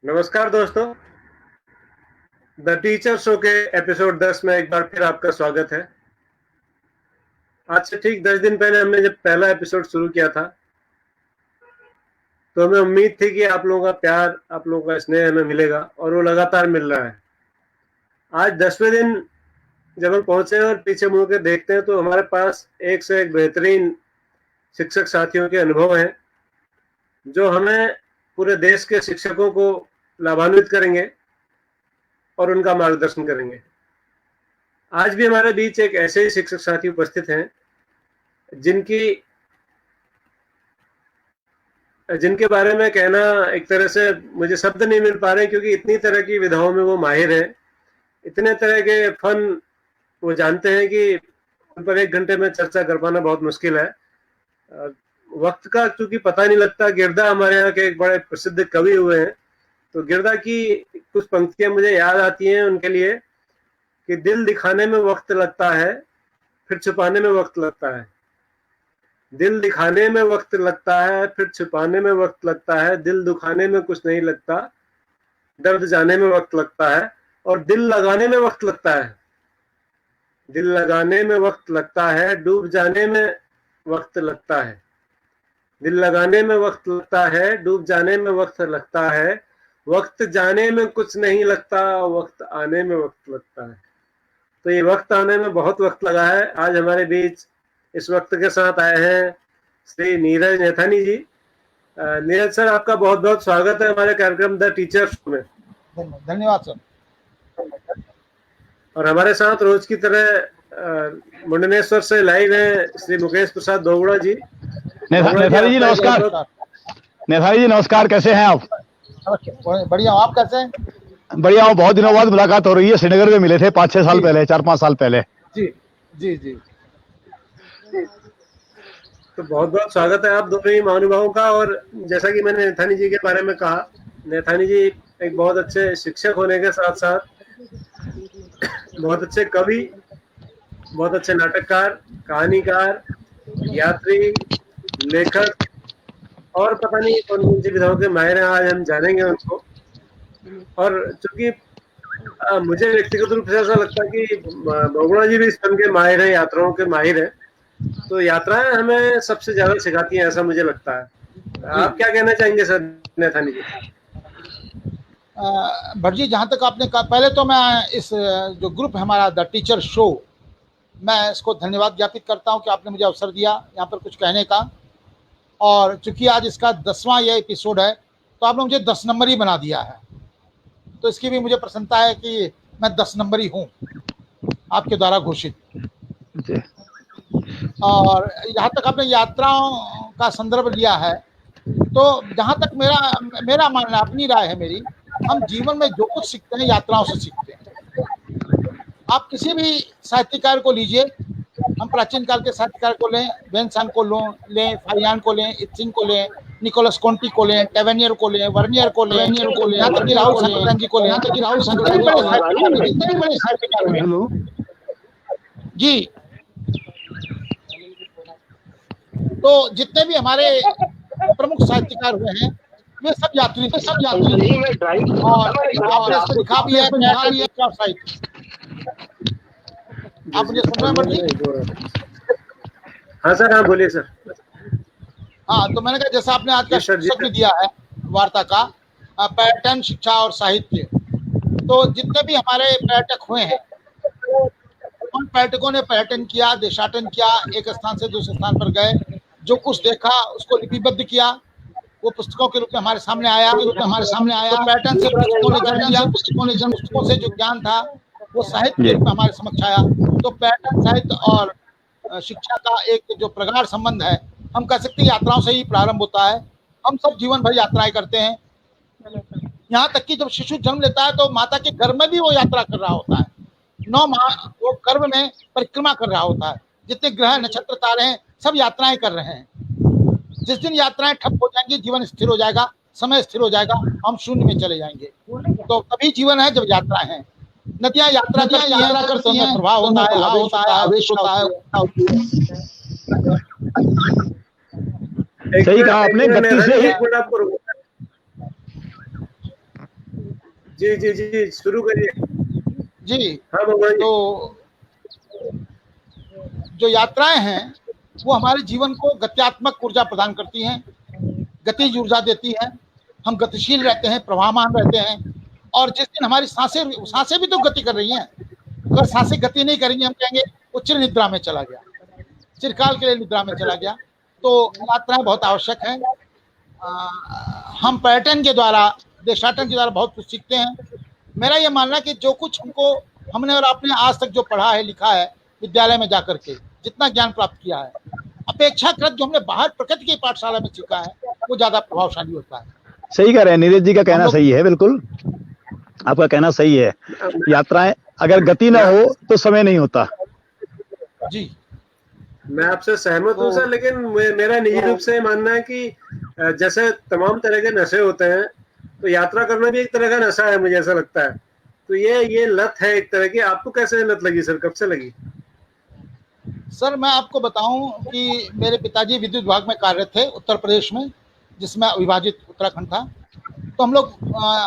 नमस्कार दोस्तों, the teacher show के एपिसोड 10 में एक बार फिर आपका स्वागत है। आज से ठीक 10 दिन पहले हमने जब पहला एपिसोड शुरू किया था तो हमें उम्मीद थी कि आप लोगों का प्यार, आप लोगों का स्नेह हमें मिलेगा और वो लगातार मिल रहा है। आज 10वें दिन जब हम पहुंचे और पीछे मुड़ के देखते हैं तो हमारे पास एक से एक बेहतरीन शिक्षक साथियों के अनुभव हैं जो हमें पूरे देश के शिक्षकों को लाभान्वित करेंगे और उनका मार्गदर्शन करेंगे। आज भी हमारे बीच एक ऐसे ही शिक्षक साथी उपस्थित हैं जिनके बारे में कहना एक तरह से मुझे शब्द नहीं मिल पा रहे, क्योंकि इतनी तरह की विधाओं में वो माहिर हैं, इतने तरह के फन वो जानते हैं कि उन पर 1 घंटे में चर्चा कर पाना बहुत मुश्किल है। वक्त का चूंकि पता नहीं लगता। गिरदा हमारे यहाँ के एक बड़े प्रसिद्ध कवि हुए हैं, तो गिरदा की कुछ पंक्तियां मुझे याद आती हैं उनके लिए कि दिल दिखाने में वक्त लगता है, फिर छुपाने में वक्त लगता है। दिल दिखाने में वक्त लगता है, फिर छुपाने में वक्त लगता है। दिल दुखाने में कुछ नहीं लगता, दर्द जाने में वक्त लगता है। और दिल लगाने में वक्त लगता है, दिल लगाने में वक्त लगता है। डूब जाने में वक्त लगता है, दिल लगाने में वक्त लगता है। डूब जाने में वक्त लगता है। वक्त जाने में कुछ नहीं लगता, वक्त आने में वक्त लगता है। तो ये वक्त आने में बहुत वक्त लगा है। आज हमारे बीच इस वक्त के साथ आए हैं श्री नीरज नैथानी जी। नीरज सर, आपका बहुत बहुत स्वागत है हमारे कार्यक्रम द टीचर शो में। धन्यवाद सर। और हमारे साथ रोज की तरह मुंडनेश्वर से लाइव है श्री मुकेश प्रसाद दोगड़ा जी। नैथानी जी नमस्कार। नैथानी जी नमस्कार, कैसे हैं आप? बढ़िया, आप कैसे हैं? बढ़िया हूँ। बहुत दिनों बाद मुलाकात हो रही है। श्रीनगर में मिले थे 5-6 साल पहले, 4-5 साल पहले। जी जी जी। तो बहुत बहुत स्वागत है आप दोनों ही महानुभावों का। और जैसा कि मैंने नैथानी जी के बारे में कहा, नैथानी जी एक बहुत अच्छे शिक्षक होने के साथ साथ बहुत अच्छे कवि, बहुत अच्छे नाटककार, कहानीकार, यात्री, लेखक और पता नहीं कौन कौन सी विधाओं के माहिर हैं। आज हम जानेंगे उनको। और चूंकि मुझे व्यक्तिगत रूप से ऐसा लगता है कि बहुगुणा जी भी इस फन के माहिर हैं, यात्राओं के माहिर हैं। तो यात्राएं हमें सबसे ज्यादा सिखाती हैं, ऐसा मुझे लगता है। आप क्या कहना चाहेंगे सर नैथानी जी? भट्ट जी, जहाँ तक आपने कहा, पहले तो मैं इस जो ग्रुप है हमारा द टीचर शो, मैं इसको धन्यवाद ज्ञापित करता हूँ कि आपने मुझे अवसर दिया यहाँ पर कुछ कहने का। और चूंकि आज इसका 10वां ये एपिसोड है तो आपने मुझे 10 नंबर ही बना दिया है, तो इसकी भी मुझे प्रसन्नता है कि मैं 10 नंबर ही हूँ आपके द्वारा घोषित। और यहाँ तक आपने यात्राओं का संदर्भ लिया है, तो जहाँ तक मेरा मानना, अपनी राय है मेरी, हम जीवन में जो कुछ सीखते हैं यात्राओं से सीखते हैं। आप किसी भी साहित्यकार को लीजिए, हम प्राचीन काल के साहित्यकार को लें, वेन्सान को लें, फाहियान को लें, इत्सिंग को लें, निकोलस कोंटी को लें, टेवेनियर को लें, वर्नियर को लें, यहाँ तक कि राहुल शंकरन जी को लें, जी। तो जितने भी हमारे प्रमुख साहित्यकार हुए हैं वे सब यात्री थे। और आपने इसको लिखा भी है साहित्य। आप मुझे सुन रहे हैं भट्ट जी? हाँ सर, हाँ बोलिए सर। हाँ, तो मैंने कहा जैसा आपने आज का शीर्षक भी दिया है वार्ता का, पर्यटन, शिक्षा और साहित्य, तो जितने भी हमारे पर्यटक हुए हैं उन पर्यटकों ने पर्यटन किया, देशाटन किया, एक स्थान से दूसरे स्थान पर गए, जो कुछ देखा उसको लिपिबद्ध किया, वो पुस्तकों के रूप में हमारे सामने आया। तो पर्यटन से पुस्तकों ने जन्म लिया, पुस्तकों से जो ज्ञान था वो साहित्य के रूप में हमारे समक्ष आया। तो पर्यटन, साहित्य और शिक्षा का एक जो प्रगाढ़ संबंध है, हम कह सकते हैं यात्राओं से ही प्रारंभ होता है। हम सब जीवन भर यात्राएं करते हैं, यहाँ तक कि जब शिशु जन्म लेता है तो माता के गर्भ में भी वो यात्रा कर रहा होता है। 9 माह वो गर्भ में परिक्रमा कर रहा होता है। जितने ग्रह, नक्षत्र, तारे हैं, सब यात्राएं कर रहे हैं। जिस दिन यात्राएं ठप हो जाएंगी, जीवन स्थिर हो जाएगा, समय स्थिर हो जाएगा, हम शून्य में चले जाएंगे। तो तभी जीवन है जब यात्राएं हैं। नदियां यात्रा करती हैं, प्रभाव होता है, आवेश होता है। सही कहा आपने। गति से ही जी जी जी, शुरू करिए। जी। हाँ भगवान जी। तो जो यात्राएं हैं वो हमारे जीवन को गत्यात्मक ऊर्जा प्रदान करती हैं, गतिज ऊर्जा देती हैं, हम गतिशील रहते हैं, प्रवाहमान रहते हैं। और जिस दिन हमारी सांसें भी तो गति कर रही हैं, अगर सांसें गति नहीं करेंगी हम कहेंगे वो चिर निद्रा में चला गया, चिरकाल के लिए निद्रा में चला गया। तो यात्राएं बहुत आवश्यक हैं। हम पर्यटन के द्वारा, देशाटन के द्वारा बहुत कुछ सीखते हैं। मेरा ये मानना है कि जो कुछ हमने और आपने आज तक जो पढ़ा है, लिखा है विद्यालय में जाकर के, जितना ज्ञान प्राप्त किया है, अपेक्षाकृत जो हमने बाहर प्रकृति की पाठशाला में सीखा है वो ज्यादा प्रभावशाली होता है। सही कह रहे हैं, नीरज जी का कहना सही है, बिल्कुल आपका कहना सही है। यात्राएं अगर गति ना हो तो समय नहीं होता। जी, मैं आपसे सहमत हूँ सर, लेकिन मेरा निजी रूप से मानना है कि जैसे तमाम तरह के नशे होते हैं, तो यात्रा करना भी एक तरह का नशा है, मुझे ऐसा लगता है। तो ये लत है एक तरह की। आपको कैसे लत लगी सर, कब से लगी? सर मैं आपको बताऊं कि मेरे पिताजी विद्युत विभाग में कार्यरत थे उत्तर प्रदेश में, जिसमें अविभाजित उत्तराखंड था। तो हम लोग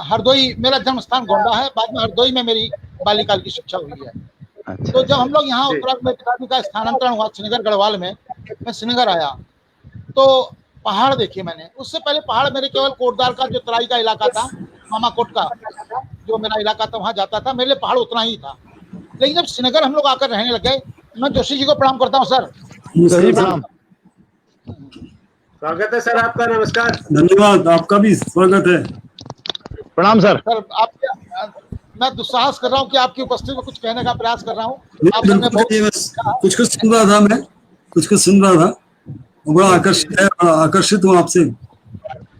हरदोई, मेरा जन्म स्थान गोंडा है, बाद में हरदोई में मेरी बाल्यकाल की शिक्षा हुई है। अच्छा। तो जब हम लोग यहाँ उत्तराखंड में पिताजी का स्थानांतरण हुआ श्रीनगर गढ़वाल में, मैं श्रीनगर आया तो पहाड़ देखे मैंने। उससे पहले पहाड़ मेरे केवल कोटद्वार का जो तराई का इलाका था, मामाकोट का जो मेरा इलाका था, वहाँ जाता था, मेरे लिए पहाड़ उतना ही था। लेकिन जब श्रीनगर हम लोग आकर रहने लग गए, मैं जोशी जी को प्रणाम करता हूँ सर। प्रणाम। स्वागत है सर आपका, नमस्कार। धन्यवाद, आपका भी स्वागत है। प्रणाम सर। सर आप, मैं दुस्साहस कर रहा हूँ कि आपकी उपस्थिति में कुछ कहने का प्रयास कर रहा हूँ। कुछ सुन रहा था, मैं कुछ सुन रहा था, बड़ा आकर्षित हूँ आपसे।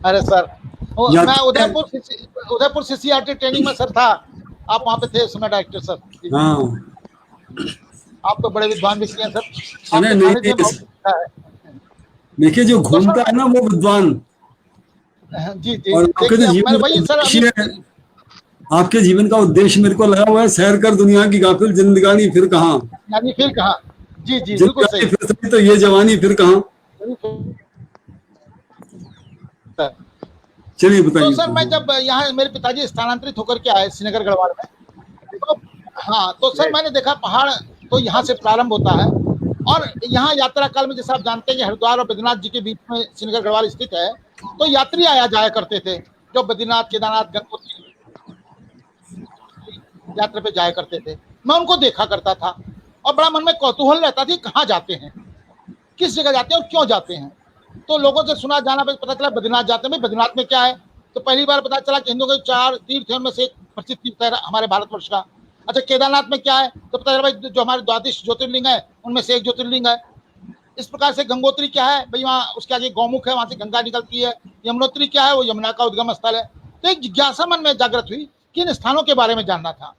अरे सर, मैं उदयपुर CCRT ट्रेनिंग में सर था, आप वहाँ पे थे उस समय डायरेक्टर सर। हाँ, आप तो बड़े विद्वान व्यक्ति हैं सर। देखिए जो घूमता है ना वो विद्वान। जी जी, और आपके जीवन का उद्देश्य मेरे को लगा हुआ है, सैर कर दुनिया की गाफिल जिंदगानी फिर कहाँ। यानी फिर कहाँ? जी जी, बिल्कुल सही। फिर सही, तो ये जवानी फिर कहाँ। चलिए बताइए। तो सर मैं जब यहाँ मेरे पिताजी स्थानांतरित होकर के आए श्रीनगर गढ़वाल में, तो हाँ, तो सर मैंने देखा पहाड़ तो यहाँ से प्रारंभ होता है। और यहाँ यात्रा काल में, जैसे आप जानते हैं कि हरिद्वार और बद्रीनाथ जी के बीच में श्रीनगर गढ़वाल स्थित है, तो यात्री आया जाया करते थे जो बद्रीनाथ, केदारनाथ, गंगोत्री यात्रा पे जाया करते थे। मैं उनको देखा करता था और बड़ा मन में कौतूहल रहता था, कहाँ जाते हैं, किस जगह जाते हैं और क्यों जाते हैं। तो लोगों से सुना, जाना पता चला बद्रीनाथ जाते हैं। बद्रीनाथ में क्या है, तो पहली बार पता चला कि हिंदुओं के 4 तीर्थ में से एक प्रसिद्ध तीर्थ है हमारे भारतवर्ष का। अच्छा, केदारनाथ में क्या है, तो पता चला भाई जो हमारे 12 ज्योतिर्लिंग है उनमें से एक ज्योतिर्लिंग है। इस प्रकार से गंगोत्री क्या है भाई, वहाँ उसके आगे गौमुख है, वहाँ से गंगा निकलती है। यमुनोत्री क्या है, वो यमुना का उद्गम स्थल है। तो एक जिज्ञासा मन में जागृत हुई कि इन स्थानों के बारे में जानना था।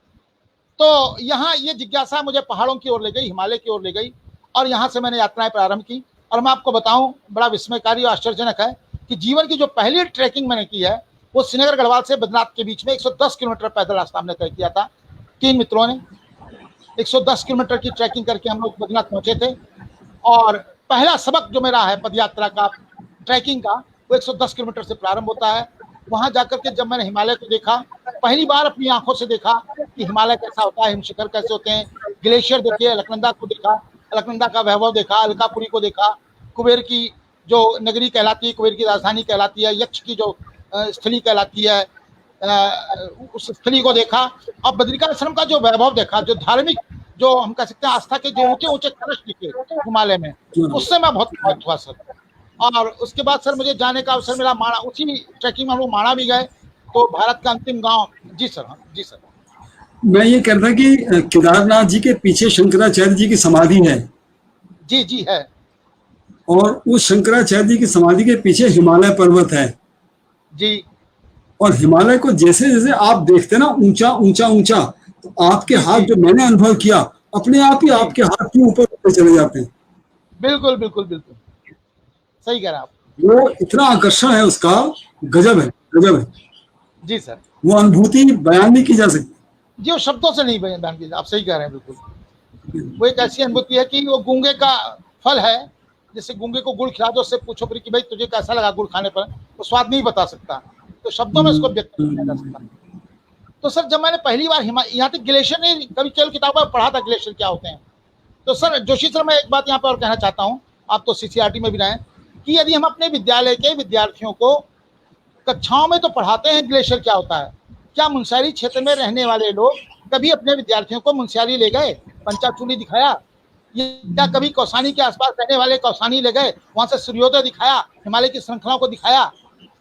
तो यहाँ ये जिज्ञासा मुझे पहाड़ों की ओर ले गई, हिमालय की ओर ले गई, और यहाँ से मैंने यात्राएं प्रारंभ की। और मैं आपको बताऊं, बड़ा विस्मयकारी और आश्चर्यजनक है कि जीवन की जो पहली ट्रैकिंग मैंने की है वो श्रीनगर गढ़वाल से बद्रीनाथ के बीच में 110 किलोमीटर पैदल रास्ता हमने तय किया था। 3 मित्रों ने 110 किलोमीटर की ट्रैकिंग करके हम लोग बद्रीनाथ पहुंचे थे। और पहला सबक जो मेरा है पदयात्रा का, ट्रैकिंग का, वो 110 किलोमीटर से प्रारंभ होता है। वहां जाकर के जब मैंने हिमालय को देखा, पहली बार अपनी आंखों से देखा कि हिमालय कैसा होता है, हिमशिखर कैसे होते हैं, ग्लेशियर देखे, अलकनंदा को देखा, अलकनंदा का वैभव देखा, अलकापुरी को देखा, कुबेर की जो नगरी कहलाती है, कुबेर की राजधानी कहलाती है, यक्ष की जो स्थली कहलाती है, उस स्थली को देखा। और बद्रिकाश्रम का जो वैभव देखा, जो धार्मिक, जो हम कह सकते हैं आस्था के जो ऊंचे ऊंचे कलश दिखे हिमालय में, उससे मैं बहुत प्रभावित हुआ सर। और उसके बाद सर मुझे जाने का अवसर मिला माणा, उसी ट्रैकिंग में हम लोग माणा भी गए, तो भारत का अंतिम गांव। जी सर, हाँ जी सर। मैं ये कह रहा कि केदारनाथ जी के पीछे शंकराचार्य जी की समाधि है। जी जी है। और उस शंकराचार्य जी की समाधि के पीछे हिमालय पर्वत है जी। और हिमालय को जैसे जैसे आप देखते हैं ना ऊंचा ऊंचा ऊंचा, तो आपके हाथ, जो मैंने अनुभव किया, अपने आप ही आपके हाथ के ऊपर चले जाते हैं। बिल्कुल बिल्कुल बिल्कुल सही कह रहे हैं आप। वो इतना आकर्षण है उसका, गजब है, गजब है। जी सर, वो अनुभूति बयान नहीं की जा सकती जी, वो शब्दों से नहीं बयान की। आप सही कह रहे हैं, बिल्कुल। वो एक ऐसी अनुभूति है कि वो गूंगे का फल है। जैसे गूंगे को गुड़ खिला दो, उससे पूछो फिर कि भाई तुझे कैसा लगा गुड़ खाने पर, वो स्वाद नहीं बता सकता, तो शब्दों में इसको व्यक्त नहीं किया जा सकता। तो सर जब मैंने पहली बार यहाँ तक ग्लेशियर नहीं, कभी केवल किताबों में पढ़ा था ग्लेशियर क्या होते हैं। तो सर जोशी सर, मैं एक बात यहाँ पर और कहना चाहता हूँ, आप तो सीसीआरटी में भी रहे, कि यदि हम अपने विद्यालय के विद्यार्थियों को कक्षाओं में तो पढ़ाते हैं ग्लेशियर क्या होता है, क्या मुनस्यारी क्षेत्र में रहने वाले लोग कभी अपने विद्यार्थियों को मुनस्यारी ले गए, पंचाचूली दिखाया, या कभी कौसानी के आसपास रहने वाले कौसानी ले गए, वहां से सूर्योदय दिखाया, हिमालय की श्रृंखलाओं को दिखाया,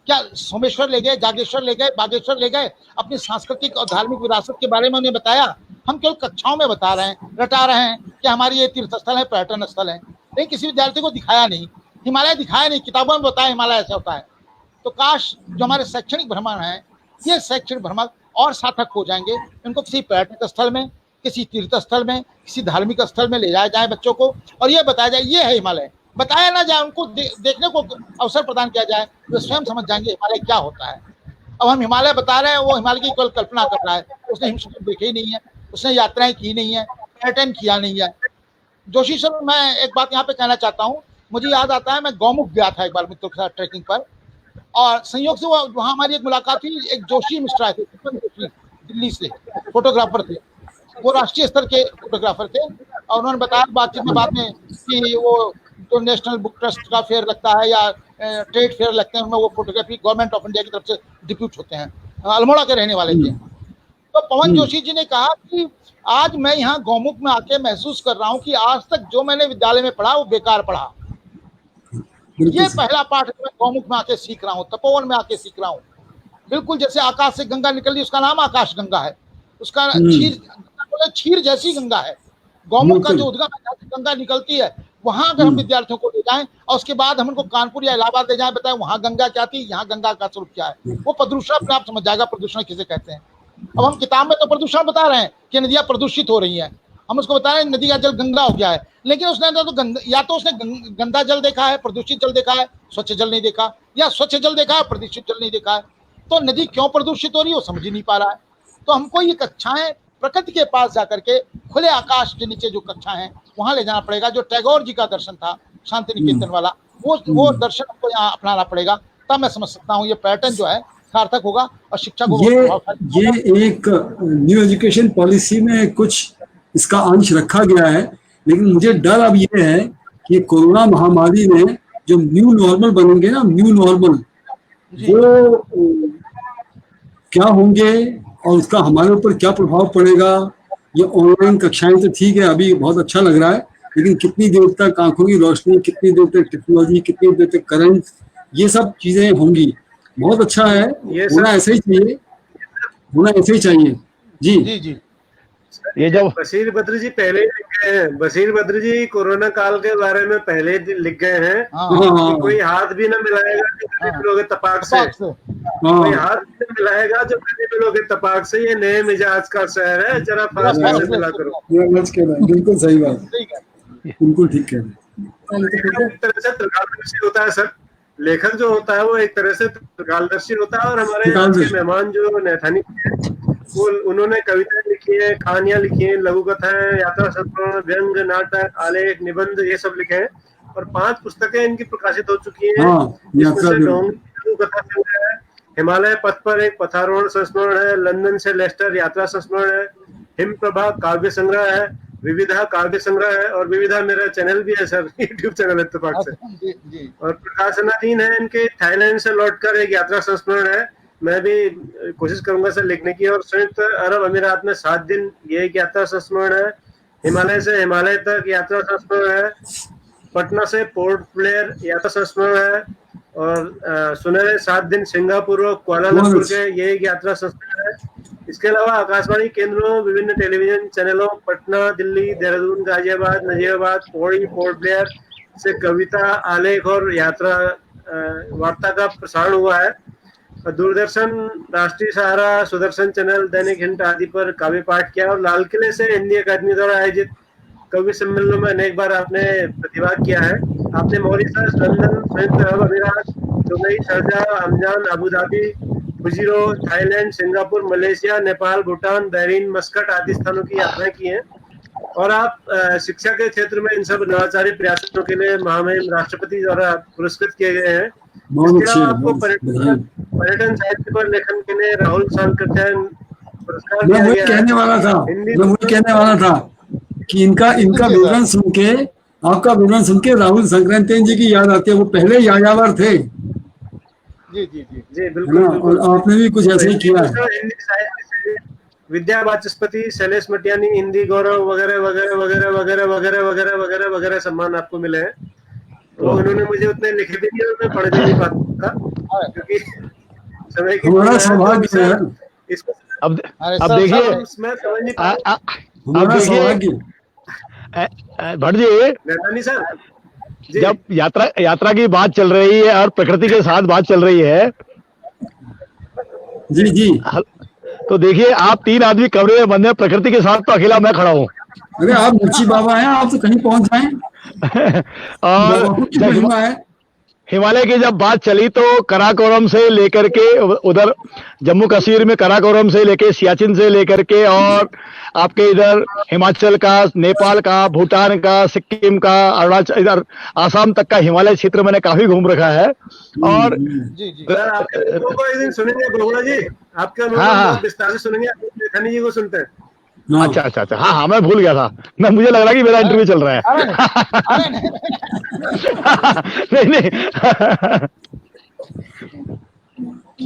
क्या सोमेश्वर ले गए, जागेश्वर ले गए, बागेश्वर ले गए, अपनी सांस्कृतिक और धार्मिक विरासत के बारे में उन्हें बताया? हम केवल कक्षाओं में बता रहे हैं, रटा रहे हैं कि हमारी ये तीर्थ स्थल है, पर्यटन स्थल है, लेकिन किसी विद्यार्थी को दिखाया नहीं, हिमालय दिखाया नहीं, किताबों में बताया हिमालय ऐसा होता है। तो काश जो हमारे शैक्षणिक भ्रमण है, ये शैक्षणिक भ्रमण और सार्थक हो जाएंगे, इनको किसी पर्यटक स्थल में, किसी तीर्थ स्थल में, किसी धार्मिक स्थल में ले जाया जाए बच्चों को, और ये बताया जाए ये है हिमालय, बताया ना जाए, उनको देखने को अवसर प्रदान किया जाए, वे स्वयं समझ जाएंगे हिमालय क्या होता है। अब हम हिमालय बता रहे हैं, वो हिमालय की कल्पना कर रहा है, उसने हिमशक्ति देखे ही नहीं है, उसने यात्राएं की नहीं है, पर्यटन किया नहीं है। जोशी सर, मैं एक बात यहाँ पे कहना चाहता हूँ, मुझे याद आता है मैं गौमुख गया था एक बार मित्रों के साथ ट्रैकिंग पर, और संयोग से वहाँ हमारी एक मुलाकात हुई, एक जोशी मिश्रा थे, दिल्ली से फोटोग्राफर थे, वो राष्ट्रीय स्तर के फोटोग्राफर थे, और उन्होंने बताया बातचीत में बाद में कि वो जो नेशनल बुक ट्रस्ट का फेयर लगता है या ट्रेड फेयर लगते हैं, उनमें वो फोटोग्राफी गवर्नमेंट ऑफ इंडिया की तरफ से डिप्यूट होते हैं, अल्मोड़ा के रहने वाले थे। तो पवन जोशी जी ने कहा कि आज मैं यहाँ गौमुख में आके महसूस कर रहा हूँ कि आज तक जो मैंने विद्यालय में पढ़ा वो बेकार पढ़ा। ये पहला पाठ मैं गौमुख में आके सीख रहा हूँ, तपोवन में आके सीख रहा हूँ। बिल्कुल जैसे आकाश से गंगा निकल रही, उसका नाम आकाश गंगा है, उसका क्षीर जैसी गंगा है। गौमुख का जो उद्गम है, गंगा निकलती है, वहां अगर हम विद्यार्थियों को ले जाएं और उसके बाद हम उनको कानपुर या इलाहाबाद ले जाएं, बताएं वहां गंगा क्या थी, यहाँ गंगा का स्वरूप क्या है, वो प्रदूषण अपने आप समझ जाएगा प्रदूषण किसे कहते हैं। अब हम किताब में तो प्रदूषण बता रहे हैं कि नदियां प्रदूषित हो रही हैं, हम उसको बता रहे हैं नदी का जल गंदा हो गया है, लेकिन उसने तो या तो उसने गंदा जल देखा है, प्रदूषित जल देखा है, स्वच्छ जल नहीं देखा, या स्वच्छ जल देखा है, प्रदूषित जल नहीं देखा है। तो नदी क्यों प्रदूषित हो रही है वो समझ ही नहीं पा रहा है। तो हमको ये कक्षाएं प्रकृति के पास जाकर के खुले आकाश के नीचे जो कक्षा है वहां ले जाना पड़ेगा। जो टैगोर जी का दर्शन था शांति निकेतन वाला, वो दर्शन हमको यहाँ अपनाना पड़ेगा, तब मैं समझ सकता हूँ ये पर्यटन जो है सार्थक होगा और शिक्षा को ये एक न्यू एजुकेशन पॉलिसी में कुछ इसका अंश रखा गया है, लेकिन मुझे डर अब ये है कि कोरोना महामारी में जो न्यू नॉर्मल बनेंगे ना, न्यू नॉर्मल, वो क्या होंगे और उसका हमारे ऊपर क्या प्रभाव पड़ेगा। ये ऑनलाइन कक्षाएं तो ठीक है, अभी बहुत अच्छा लग रहा है, लेकिन कितनी देर तक आंखों की रोशनी, कितनी देर तक टेक्नोलॉजी, कितनी देर तक करंट, ये सब चीजें होंगी। बहुत अच्छा है, होना ऐसे ही चाहिए, होना ऐसे ही चाहिए। जी जी जी। ये जब बशीर बद्री जी पहले लिख गए हैं, बशीर बद्री जी कोरोना काल के बारे में पहले लिख गए हैं कि कोई हाथ भी न मिलाएगा जो गले मिलोगे तपाक से, कोई हाथ भी न मिलाएगा जो गले मिलोगे तपाक से, ये नए मिजाज का शहर है, जरा फास्ट से मिला करो। बिल्कुल सही बात, बिल्कुल ठीक कह रहे हैं। एक तरह से त्रिकालदर्शी होता है सर, लेखक जो होता है वो एक तरह से त्रिकालदर्शी होता है। और हमारे आज के मेहमान जो नैथानी वो उन्होंने कविताएं लिखी है, कहानियां लिखी है, लघु कथाएं, यात्रा संस्मरण, व्यंग, नाटक, आलेख, निबंध, ये सब लिखे हैं, और 5 पुस्तकें इनकी प्रकाशित हो चुकी हैं। जिसमें से लघु कथा संग्रह है, हिमालय पथ पर एक पथारोहण संस्मरण है, लंदन से लेस्टर यात्रा संस्मरण है, हिम प्रभा काव्य संग्रह है, विविधा काव्य संग्रह है, और विविधा मेरा चैनल भी है सर, यूट्यूब चैनल इत्तेफाक से, और प्रकाशनाधीन है इनके थाईलैंड से लौटकर एक यात्रा संस्मरण है। मैं भी कोशिश करूंगा सर लिखने की। और संयुक्त अरब अमीरात में 7 दिन ये एक यात्रा संस्मरण है, हिमालय से हिमालय तक यात्रा संस्मरण है, पटना से पोर्ट ब्लेयर यात्रा संस्मरण है, और सुनहरे 7 दिन सिंगापुर और कुआलालंपुर के ये एक यात्रा संस्मरण है। इसके अलावा आकाशवाणी केंद्रों, विभिन्न टेलीविजन चैनलों, पटना, दिल्ली, देहरादून, गाजियाबाद, नजीबाबाद, पौड़ी, पोर्ट ब्लेयर से कविता, आलेख और यात्रा वार्ता का प्रसारण हुआ है। दूरदर्शन, राष्ट्रीय सहारा, सुदर्शन चैनल, दैनिक हिंट आदि पर काव्य पाठ किया, और लाल किले से हिंदी अकादमी द्वारा आयोजित कवि सम्मेलनों में अनेक बार आपने प्रतिभाग किया है। आपने मॉरिशस, लंदन, संयुक्त अरब अमीरात, दुबई, शारजाह, अमजान, Abu Dhabi, Fujairah, Thailand, Singapore, Malaysia, Nepal, Bhutan, Bahrain, Muscat आदि स्थानों की यात्राएं की हैं। और आप शिक्षा के क्षेत्र में इन सब नवाचारी प्रयासों के लिए महामहिम राष्ट्रपति द्वारा पुरस्कृत किए गए हैं। इसके अलावा आपको पर्यटन साहित्य पर लेखन के लिए राहुल सांकृत्यायन पुरस्कार मैं दिया वही गया कहने है वाला था हिंदी मैं वही कहने वाला था कि इनका जी विवरण सुन के, आपका विवरण सुन के राहुल संक्रांति जी की याद आती है। वो पहले यायावर थे, जी जी जी जी है बिल्कुल ना, बिल्कुल। और आपने भी कुछ तो ऐसे ही हिंदी किया है। भूषण, हिंदी साहित्य से विद्या वाचस्पति, शैलेश मटियानी, हिंदी गौरव वगैरह वगैरह वगैरह वगैरह वगैरह वगैरह वगैरह वगैरह सम्मान आपको मिले हैं। वो उन्होंने मुझे उतने लिखे भी नहीं और मैं पढ़ भी नहीं पाता क्योंकि समय की हमारा सीमा है। तो सौभाग्य है सर यार, इसको अब अरे अब सर देखिए, मैं समझ नहीं आ- पा आ- अब हमारा देखिए सौभाग्य। भट्ट जी, नैथानी सर जी। जब यात्रा यात्रा की बात चल रही है और प्रकृति के साथ बात चल रही है, जी जी। तो देखिए आप 3 आदमी कमरे में बंद हैं, प्रकृति के साथ तो अकेला मैं खड़ा हूँ। अरे आप मुंशी बाबा हैं, आप तो कहीं पहुंच जाएं। और बाबा की जब महिमा है। हिमालय की जब बात चली तो कराकोरम से लेकर के उधर जम्मू कश्मीर में कराकोरम से लेके सियाचिन से लेकर के और आपके इधर हिमाचल का, नेपाल का, भूटान का, सिक्किम का, अरुणाचल, इधर आसाम तक का हिमालय क्षेत्र मैंने काफी घूम रखा है। और जी जी सर आपके अनुभव को एक दिन सुनेंगे बोगड़ा जी, आपके अनुभव हाँ को हाँ, बहुत विस्तार से सुनेंगे। नैथानी जी को सुनते हैं। हाँ। अच्छा अच्छा अच्छा, हाँ हाँ, मैं भूल गया था, मैं मुझे लग रहा कि मेरा इंटरव्यू चल रहा अरे नहीं, अरे है। नहीं, नहीं नहीं।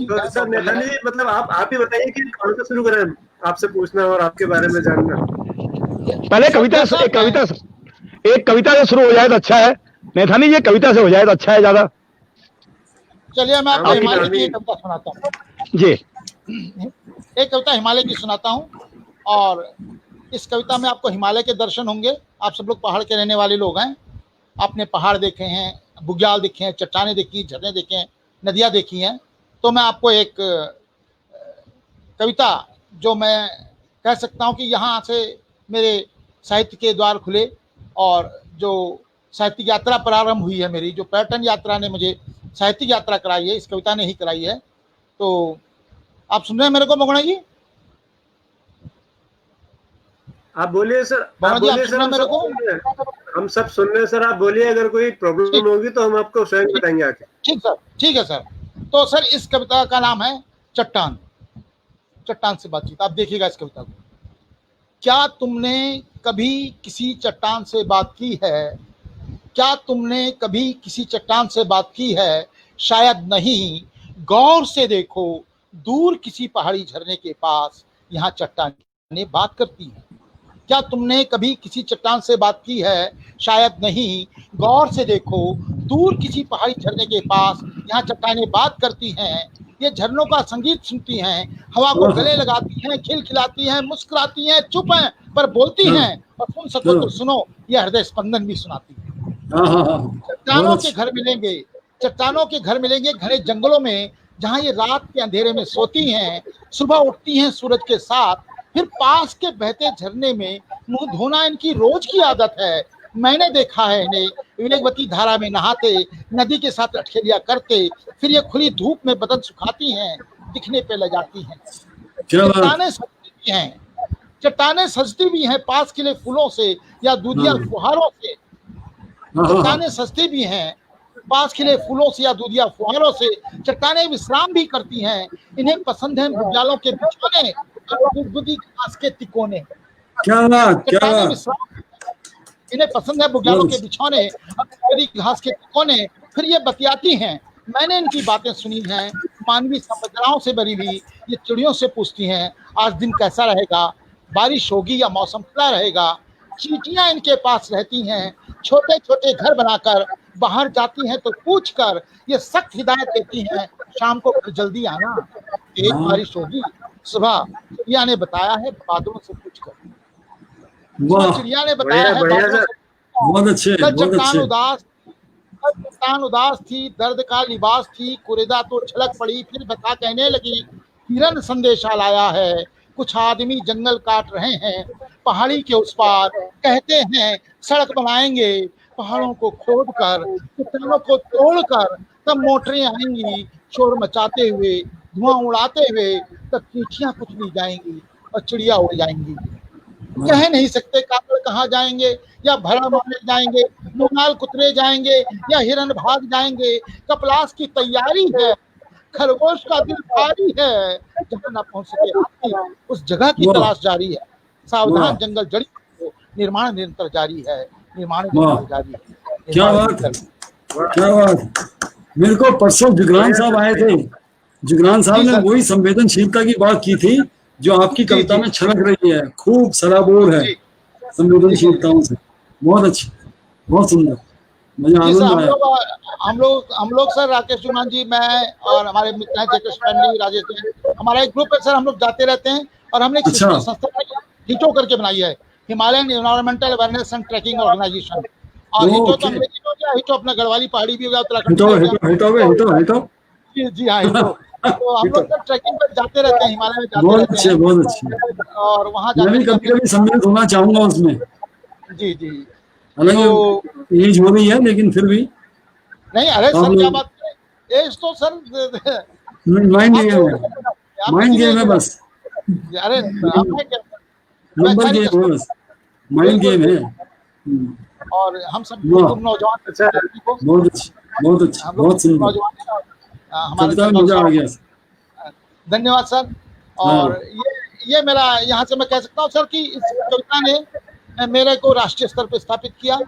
तो सर नैथानी जी मतलब आप ही बताइए कि कौन सा शुरू करें आपसे पूछना और आपके बारे में जानना। पहले कविता, एक कविता से शुरू हो जाए तो अच्छा है। नैथानी जी कविता से हो जाए तो अच्छा है ज्यादा। चलिए मैं आपको आमीन, हिमालय की आमीन। एक कविता सुनाता हूँ। जी एक कविता हिमालय की सुनाता हूँ और इस कविता में आपको हिमालय के दर्शन होंगे। आप सब लोग पहाड़ के रहने वाले लोग हैं, आपने पहाड़ देखे हैं, बुग्याल देखे हैं, चट्टानें देखी, झरने देखे हैं, नदियाँ देखी हैं। तो मैं आपको एक कविता जो मैं कह सकता हूँ कि यहाँ से मेरे साहित्य के द्वार खुले और जो साहित्यिक यात्रा प्रारंभ हुई है मेरी, जो पर्यटन यात्रा ने मुझे साहित्यिक यात्रा कराई है, इस कविता ने ही कराई है। तो आप सुन रहे हैं मेरे को मोगना जी? आप बोलिए सर, आप मोगना जी, आप बोलिए सुन सर, रहे हैं मेरे को? हम सब सुन रहे हैं सर। आप बोलिए, अगर कोई प्रॉब्लम होगी तो हम आपको स्वयं बताएंगे आके। ठीक सर, ठीक है सर। तो सर इस कविता का नाम है चट्टान। चट्टान से बातचीत। आप देखिएगा इस कविता को। क्या तुमने कभी किसी चट्टान से बात की है? क्या तुमने कभी किसी चट्टान से बात की है? शायद नहीं। गौर से देखो, दूर किसी पहाड़ी झरने के पास यहाँ चट्टानें बात करती हैं। क्या तुमने कभी किसी चट्टान से बात की है? शायद नहीं। गौर से देखो, दूर किसी पहाड़ी झरने के पास यहाँ चट्टानें बात करती हैं। ये झरनों का संगीत सुनती हैं, हवा को गले लगाती हैं, खिलखिलाती हैं, मुस्कुराती हैं, चुप हैं पर बोलती हैं, और सुन सको तो सुनो, ये हृदय स्पंदन भी सुनाती है। चट्टानों के घर मिलेंगे, चट्टानों के घर मिलेंगे घने जंगलों में, जहाँ ये रात के अंधेरे में सोती हैं, सुबह उठती हैं सूरज के साथ, फिर पास के बहते झरने में मुंह धोना इनकी रोज की आदत है। मैंने देखा है इन्हें विवेकवती धारा में नहाते, नदी के साथ अठखेलिया करते, फिर ये खुली धूप में बदन सुखाती हैं, दिखने पे ल जाती हैं। चट्टानें सजती भी हैं, चट्टानें सजती भी हैं पास खिले फूलों से या दूधिया फुहारों से। चट्टानें सजती भी हैं पास खिले फूलों से या दूधिया फुहारों से। चट्टानें विश्राम भी करती हैं, इन्हें पसंद है बुग्यालों के बिछौने और गुदगुदी घास के तिकोने। चट्टानें विश्राम, इन्हें पसंद है बुग्यालों के बिछौने और गुदगुदी घास के तिकोने। फिर ये बतियाती हैं, मैंने इनकी बातें सुनी हैं, मानवीय संवेदनाओं से भरी हुई। ये चिड़ियों से पूछती हैं आज दिन कैसा रहेगा, बारिश होगी या मौसम खुला रहेगा। चींटियां इनके पास रहती हैं, छोटे छोटे घर बनाकर बाहर जाती हैं तो पूछकर ये सख्त हिदायत देती हैं, शाम को घर जल्दी आना, तेज बारिश होगी सुबह। चिड़िया ने बताया है बादलों से पूछकर। चिड़िया ने बताया है बादलों से। बहुत अच्छे, चट्टान उदास थी, दर्द का लिबास थी, कुरेदा तो छलक पड़ी, फिर बता कहने लगी हिरन संदेशा लाया है, कुछ आदमी जंगल काट रहे हैं पहाड़ी के उस पार, कहते हैं सड़क बनाएंगे पहाड़ों को खोद कर, चट्टानों को तोड़कर, तब मोटरें आएंगी शोर मचाते हुए, धुआं उड़ाते हुए, तब चींटियां कुछ नहीं जाएंगी और चिड़िया उड़ जाएंगी। कह नहीं सकते काकड़ कहाँ जाएंगे या भरा मारे जाएंगे, मोनाल कुतरे जाएंगे या हिरन भाग जाएंगे। कपलास की तैयारी है, खरगोश का दिल भारी है, जहाँ ना पहुंच सके हाथी, उस जगह की वाह। तलाश जारी है। सावधान वाह। जंगल जड़ी हो, निर्माण निरंतर जारी है, निर्माण वाह। निरंतर जारी है। क्या निर्माण बात है, निरंतर- क्या बात है। मेरे को परसों जुगरान साहब आए थे, जुगरान साहब जी ने सर। वही संवेदनशीलता की बात की थी जो आपकी जी, कविता जी। में छलक रही है, खूब सराबोर है जी, संवेदनशीलताओं से। बहुत अच्छी, बहुत सुंदर, मुझे जी सर, आनंद आया। हम लोग सर, राकेश जुमान जी, मैं और हमारे मित्र हैं जयकृष्ण फैमिली, राजेश जैन, हमारा एक ग्रुप है सर। हम लोग जाते रहते हैं और हमने एक अच्छा। संस्था हिटो करके बनाई है, Himalayan environmental awareness and trekking organisation. और हिटो तो ओके। अंग्रेजी में हो गया, हिटो अपना गढ़वाली पहाड़ी भी हो गया, उत्तराखंड हिटो में हो गया। हिटो हिटो तो हिटो हिटो जी, जी हाँ, हिटो। तो हम हिटो। लोग सर ट्रैकिंग पर जाते रहते हैं, हिमालय में जाते बहुत रहते अच्छे, हैं, बहुत अच्छे। और वहाँ मैं जाकर भी के कभी हमने, कभी सम्मिलित होना चाहूंगा उसमें, जी, जी। तो हालांकि एज हो रही है लेकिन फिर भी नहीं, अरे आप सर क्या लोग, बात है, एज तो सर माइंड आप गेम लोगों है, को पता है, आप माइंड किसी गेम है ने, बस, अरे मैं क्या, मैं नंबर खैर गेम है बस, माइंड बिल्कुल गेम है। बिल्कुल। और हम सब वाह। तुम नौजवान अच्छा, लड़की को, बहुत अच्छी, बहुत अच्छी, हम लोग बहुत सुंदर, नौजवान हैं, और हमारे कविता में जनरल मजा आ साहब, गया। धन्यवाद सर। हाँ। और ये मेरा, यहाँ से मैं कह सकता हूँ सर कि इस कविता ने मेरे को राष्ट्रीय स्तर पर स्थापित किया।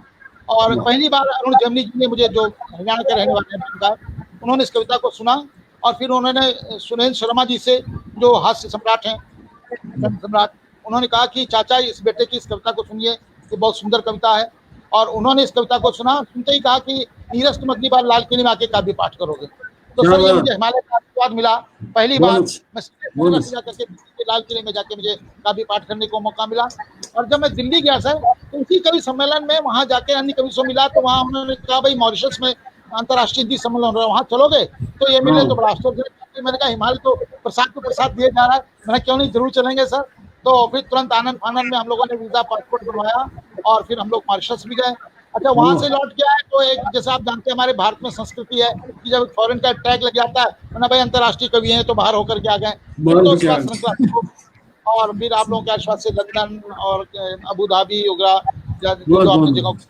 और वाह। पहली बार अरुण जैमिनी जी ने, मुझे, जो हरियाणा के रहने वाले हैं, उन्होंने इस कविता को सुना, और फिर उन्होंने सुरेंद्र शर्मा जी से, जो हास्य सम्राट हैं, सम्राट, उन्होंने कहा कि चाचा इस बेटे की इस कविता को सुनिए, ये बहुत सुंदर कविता है। और उन्होंने इस कविता को सुना, सुनते ही कहा कि नीरज तुम अगली बार लाल किले में आके काव्य पाठ करोगे। तो क्या सर ये बात, मुझे हिमालय का आशीर्वाद मिला, पहली बहुत बार अच्छी, मैं बहुत पूजा अच्छी। करके लाल किले में जाके मुझे काव्य पाठ करने को मौका मिला। और जब मैं दिल्ली गया सर, तो उसी कवि सम्मेलन में वहां जाके अन्य कवि से मिला, तो वहां उन्होंने कहा भाई मॉरिशस में अंतर्राष्ट्रीय हिंदी सम्मेलन हो रहा है, वहां चलोगे? तो ये मिले हाँ। तो बड़ा आश्चर्य। मैंने कहा हिमालय तो प्रसाद को प्रसाद दिया जा रहा है, मैंने क्यों नहीं, जरूर चलेंगे सर। तो फिर तुरंत आनंद फानंद में हम लोगों ने वीजा पासपोर्ट बनवाया, और फिर हम लोग मॉरिशस भी गए। अच्छा, वहां से लौट के आए तो एक, जैसे आप जानते हैं हमारे भारत में संस्कृति है कि जब फॉरेन का टैग लग जाता है ना, भाई अंतर्राष्ट्रीय कवि हैं तो बाहर होकर के आ गए। फिर तो बहुत उसके क्या, बाद श्रृंखला, और फिर आप लोगों के आश्वास से लंदन और अबू धाबी वगैरह, जो बहुत जो आपने बहुत। जगह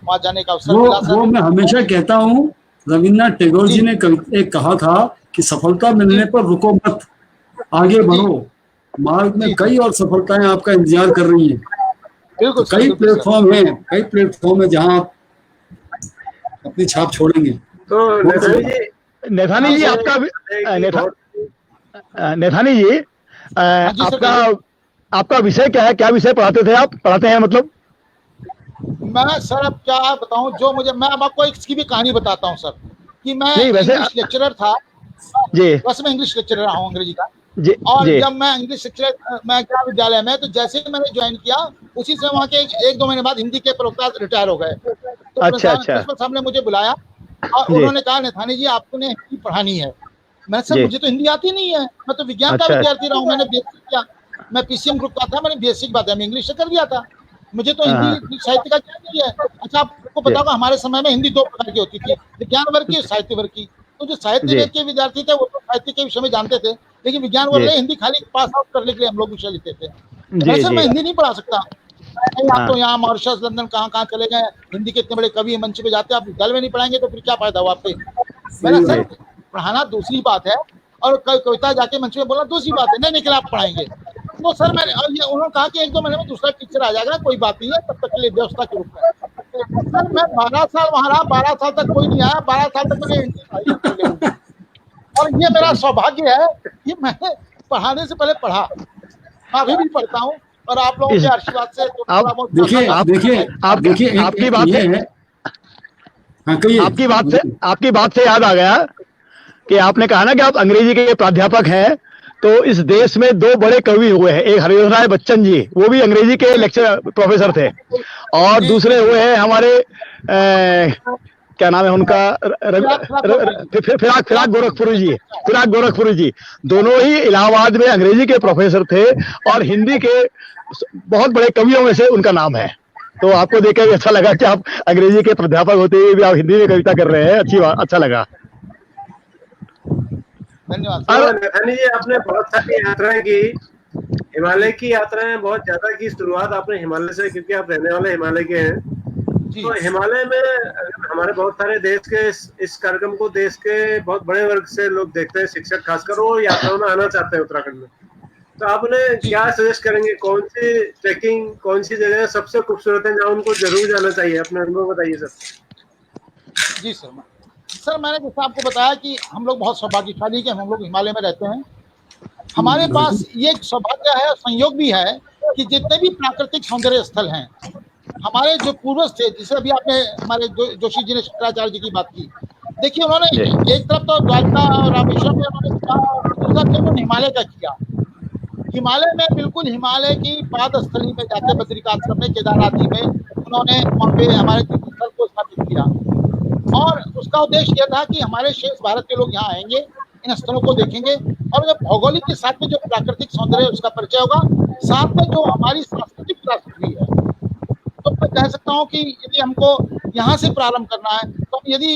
वहां जाने का अवसर मिला सर। वो मैं हमेशा कहता हूँ, रविन्द्रनाथ टैगोर जी जी, ने एक कहा था कि सफलता जी, मिलने पर रुको मत, आगे जी, बढ़ो, मार्ग में जी, जी, कई और सफलताएं आपका इंतजार कर रही हैं। तो बिल्कुल सर, कई बिल्कुल सर। प्लेटफॉर्म हैं, कई प्लेटफॉर्म है जहां आप अपनी छाप छोड़ेंगे। तो बहुत नैथानी सुंदर। जी, नेथानी जी, आपने आपका कि नेथा बहुत नेथानी जी, हाँ जी सर, आपका कहिए। आपका विषय क्या है, क्या विषय पढ़ाते थे आप, पढ़ाते हैं मतलब? मैं सर अब क्या बताऊं, जो मुझे, मैं अब आपको इसकी भी कहानी बताता हूं सर, कि मैं नहीं वैसे, इंग्लिश लेक्चरर था। जी वैसे मैं इंग्लिश लेक्चरर रहा हूँ, अंग्रेजी का। जी और जी, जब मैं इंग्लिश लेक्चरर, मैं क्या विद्यालय में, तो जैसे ही मैंने ज्वाइन किया, उसी से वहाँ के एक दो महीने बाद हिंदी के प्रवक्ता रिटायर हो गए। तो अच्छा अच्छा, प्रिंसिपल साहब ने मुझे बुलाया, और जी उन्होंने कहा नेथानी जी आपने हिंदी पढ़ानी है। मैं सर, जी, मुझे तो हिंदी आती नहीं है, मैं तो विज्ञान का अच्छा, विद्यार्थी रहा हूँ, मैंने बीएससी किया, मैं पीसीएम ग्रुप का था, मैंने बीएससी के बाद इंग्लिश से कर दिया था, मुझे तो हाँ हिंदी साहित्य का क्या नहीं है। अच्छा, आपको जी पता होगा हमारे समय में हिंदी दो प्रकार की होती थी, विज्ञान वर्ग की और साहित्य वर्ग की। तो जो साहित्य जी वर्ग के विद्यार्थी थे वो तो साहित्य के विषय में जानते थे, लेकिन विज्ञान जी वर्ग हिंदी खाली पास आउट करने के लिए हम लोग विषय लेते थे। मैंने जी सर, जी, मैं हिंदी नहीं पढ़ा सकता। नहीं, आप हाँ तो यहाँ मॉरिशस, लंदन, कहाँ कहाँ चले गए, हिंदी के इतने बड़े कवि मंच पे जाते हैं, आप विद्यालय में नहीं पढ़ाएंगे तो फिर क्या फायदा हुआ आपके। मैंने सही सर, बात। पढ़ाना दूसरी बात है, और कविता जाके मंच में बोलना दूसरी बात है। नहीं निकला, आप पढ़ाएंगे। तो सर मैंने, और ये उन्होंने कहा कि एक दो महीने में दूसरा टीचर आ जाएगा, कोई बात नहीं है, तब तक के लिए व्यवस्था के रूप में। सर मैं 12 साल वहां रहा, 12 साल तक कोई नहीं आया, 12 साल तक मैंने हिंदी पढ़ाई अपने लेवल पे। और ये मेरा सौभाग्य है कि मैंने पढ़ाने से पहले पढ़ा, मैं अभी भी पढ़ता हूँ, और आप लोगों इस के आशीर्वाद से तो आप थोड़ा बहुत देखिए आप देखिए आप देखिए, आपकी बात ये से, है। हाँ कहिए। आपकी बात से याद आ गया कि आपने कहा ना कि आप अंग्रेजी के प्राध्यापक हैं, तो इस देश में दो बड़े कवि हुए हैं, एक हरिवंश राय बच्चन जी, वो भी अंग्रेजी के लेक्चर प्रोफेसर थे, और दूसरे हुए हैं हमारे क्या नाम है उनका, फिराक गोरखपुरी जी, फिराक गोरखपुरी जी, दोनों ही इलाहाबाद में अंग्रेजी के प्रोफेसर थे, और हिंदी के बहुत बड़े कवियों में से उनका नाम है। तो आपको देखकर भी अच्छा लगा कि आप अंग्रेजी के प्राध्यापक होते हुए भी आप हिंदी में कविता कर रहे हैं, अच्छी बात, अच्छा लगा। धन्यवाद। तो नैथानी जी, आपने बहुत सारी यात्राएं की, हिमालय की यात्राएं बहुत ज्यादा की। शुरुआत आपने हिमालय से, क्योंकि आप रहने वाले हिमालय के हैं। तो हिमालय में अगर हमारे बहुत सारे देश के इस कार्यक्रम को देश के बहुत बड़े वर्ग से लोग देखते हैं, शिक्षक खासकर, वो यात्राओं में आना चाहते हैं उत्तराखंड में। तो आप उन्हें क्या सजेस्ट करेंगे, कौन सी ट्रैकिंग, कौन सी जगह सबसे खूबसूरत है जहाँ उनको जरूर जाना चाहिए? अपने अनुभव बताइए सर। जी सर, मैंने जैसा आपको बताया कि हम लोग बहुत सौभाग्यशाली के हम लोग हिमालय में रहते हैं। हमारे पास ये सौभाग्य है, संयोग भी है कि जितने भी प्राकृतिक सौंदर्य स्थल हैं, हमारे जो पूर्वज थे, जिसे अभी आपने हमारे जोशी जी ने शंकराचार्य जी की बात की, देखिए उन्होंने एक तरफ तो द्वारका और रामेश्वरम में उन्होंने किया, दूसरा तरफ हिमालय का किया। हिमालय में बिल्कुल हिमालय की पादस्थली में जाके बद्रिकाश्रम में, केदारनाथ जी में उन्होंने वहाँ पे हमारे तीर्थस्थल को स्थापित किया, और उसका उद्देश्य यह था कि हमारे शेष भारत के लोग यहाँ आएंगे, इन स्थलों को देखेंगे, और जब भौगोलिक के साथ में जो प्राकृतिक सौंदर्य है उसका परिचय होगा, साथ में जो हमारी सांस्कृतिक विरासत भी है। तो मैं कह सकता हूँ कि यदि हमको यहाँ से प्रारंभ करना है, तो यदि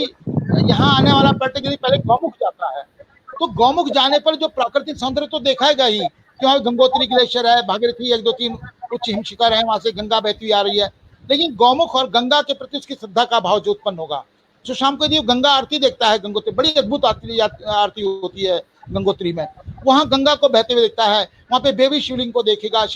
यहाँ आने वाला पर्यटक यदि पहले गौमुख जाता है, तो गौमुख जाने पर जो प्राकृतिक सौंदर्य तो देखाएगा ही, क्योंकि गंगोत्री ग्लेशियर है, भागीरथी 1-2-3 उच्च हिम शिखर है, वहां से गंगा बहती आ रही है, लेकिन गौमुख और गंगा के प्रति उसकी श्रद्धा का भाव जो उत्पन्न होगा। जो शाम को यदि गंगा आरती देखता है, गंगोत्री बड़ी अद्भुत आरती होती है गंगोत्री में, वहां गंगा को बहते हुए देखता है, वहां पे बेबी शिवलिंग को देखेगा,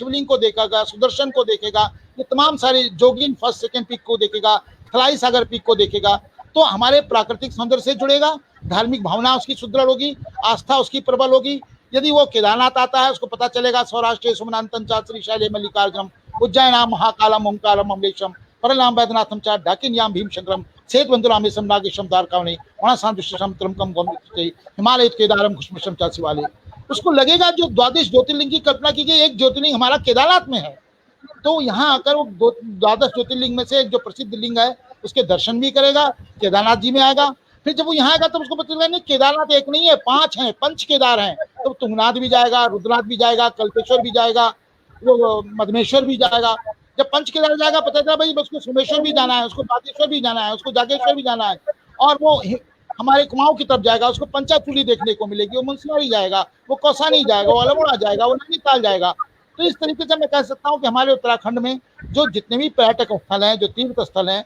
सुदर्शन को देखेगा, ये तमाम सारे जोगिन फर्स्ट सेकंड पीक को देखेगा, थलाई सागर पीक को देखेगा, तो हमारे प्राकृतिक सौंदर्य से जुड़ेगा, धार्मिक भावना उसकी सुदृढ़ होगी, आस्था उसकी प्रबल होगी। यदि वो केदारनाथ आता है, उसको पता चलेगा सौराष्ट्र सोमनाथम चा श्रीशैले मल्लिकार्जुनम उज्जैनाम महाकालम ओंकारम अमलेशम परलाम वैद्यनाथम चा डाकिन्याम भीमशंकरम सेत बंधुरामेशम नागेशम द्वारकावणी वनाशांतिशम त्रमकम गौमित्रते हिमालय केदारम घुष्मशम चा शिवालय। उसको लगेगा जो द्वादश ज्योतिर्लिंग की कल्पना की गई, एक ज्योतिर्लिंग हमारा केदारनाथ में है, तो यहाँ आकर वो द्वादश ज्योतिर्लिंग में से जो प्रसिद्ध लिंग है उसके दर्शन भी करेगा, केदारनाथ जी में आएगा। फिर जब वो यहाँ आएगा तो उसको पता चलेगा नहीं केदारनाथ एक नहीं है, 5 हैं, 5 केदार हैं, तो तुंगनाथ भी जाएगा, रुद्रनाथ भी जाएगा, कल्पेश्वर भी जाएगा, वो मधमेश्वर भी जाएगा। जब 5 केदार जाएगा पता चला भाई उसको सोमेश्वर भी जाना है, उसको बागेश्वर भी जाना है, उसको जागेश्वर भी जाना है, और वो हमारे कुमाऊं की तरफ जाएगा, उसको पंचाचूली देखने को मिलेगी, वो मुंसियारी जाएगा, वो कौसानी जाएगा, वो अल्मोड़ा जाएगा, वो नैनीताल जाएगा। तो इस तरीके से मैं कह सकता हूँ कि हमारे उत्तराखंड में जो जितने भी पर्यटक स्थल हैं, जो तीर्थ स्थल हैं,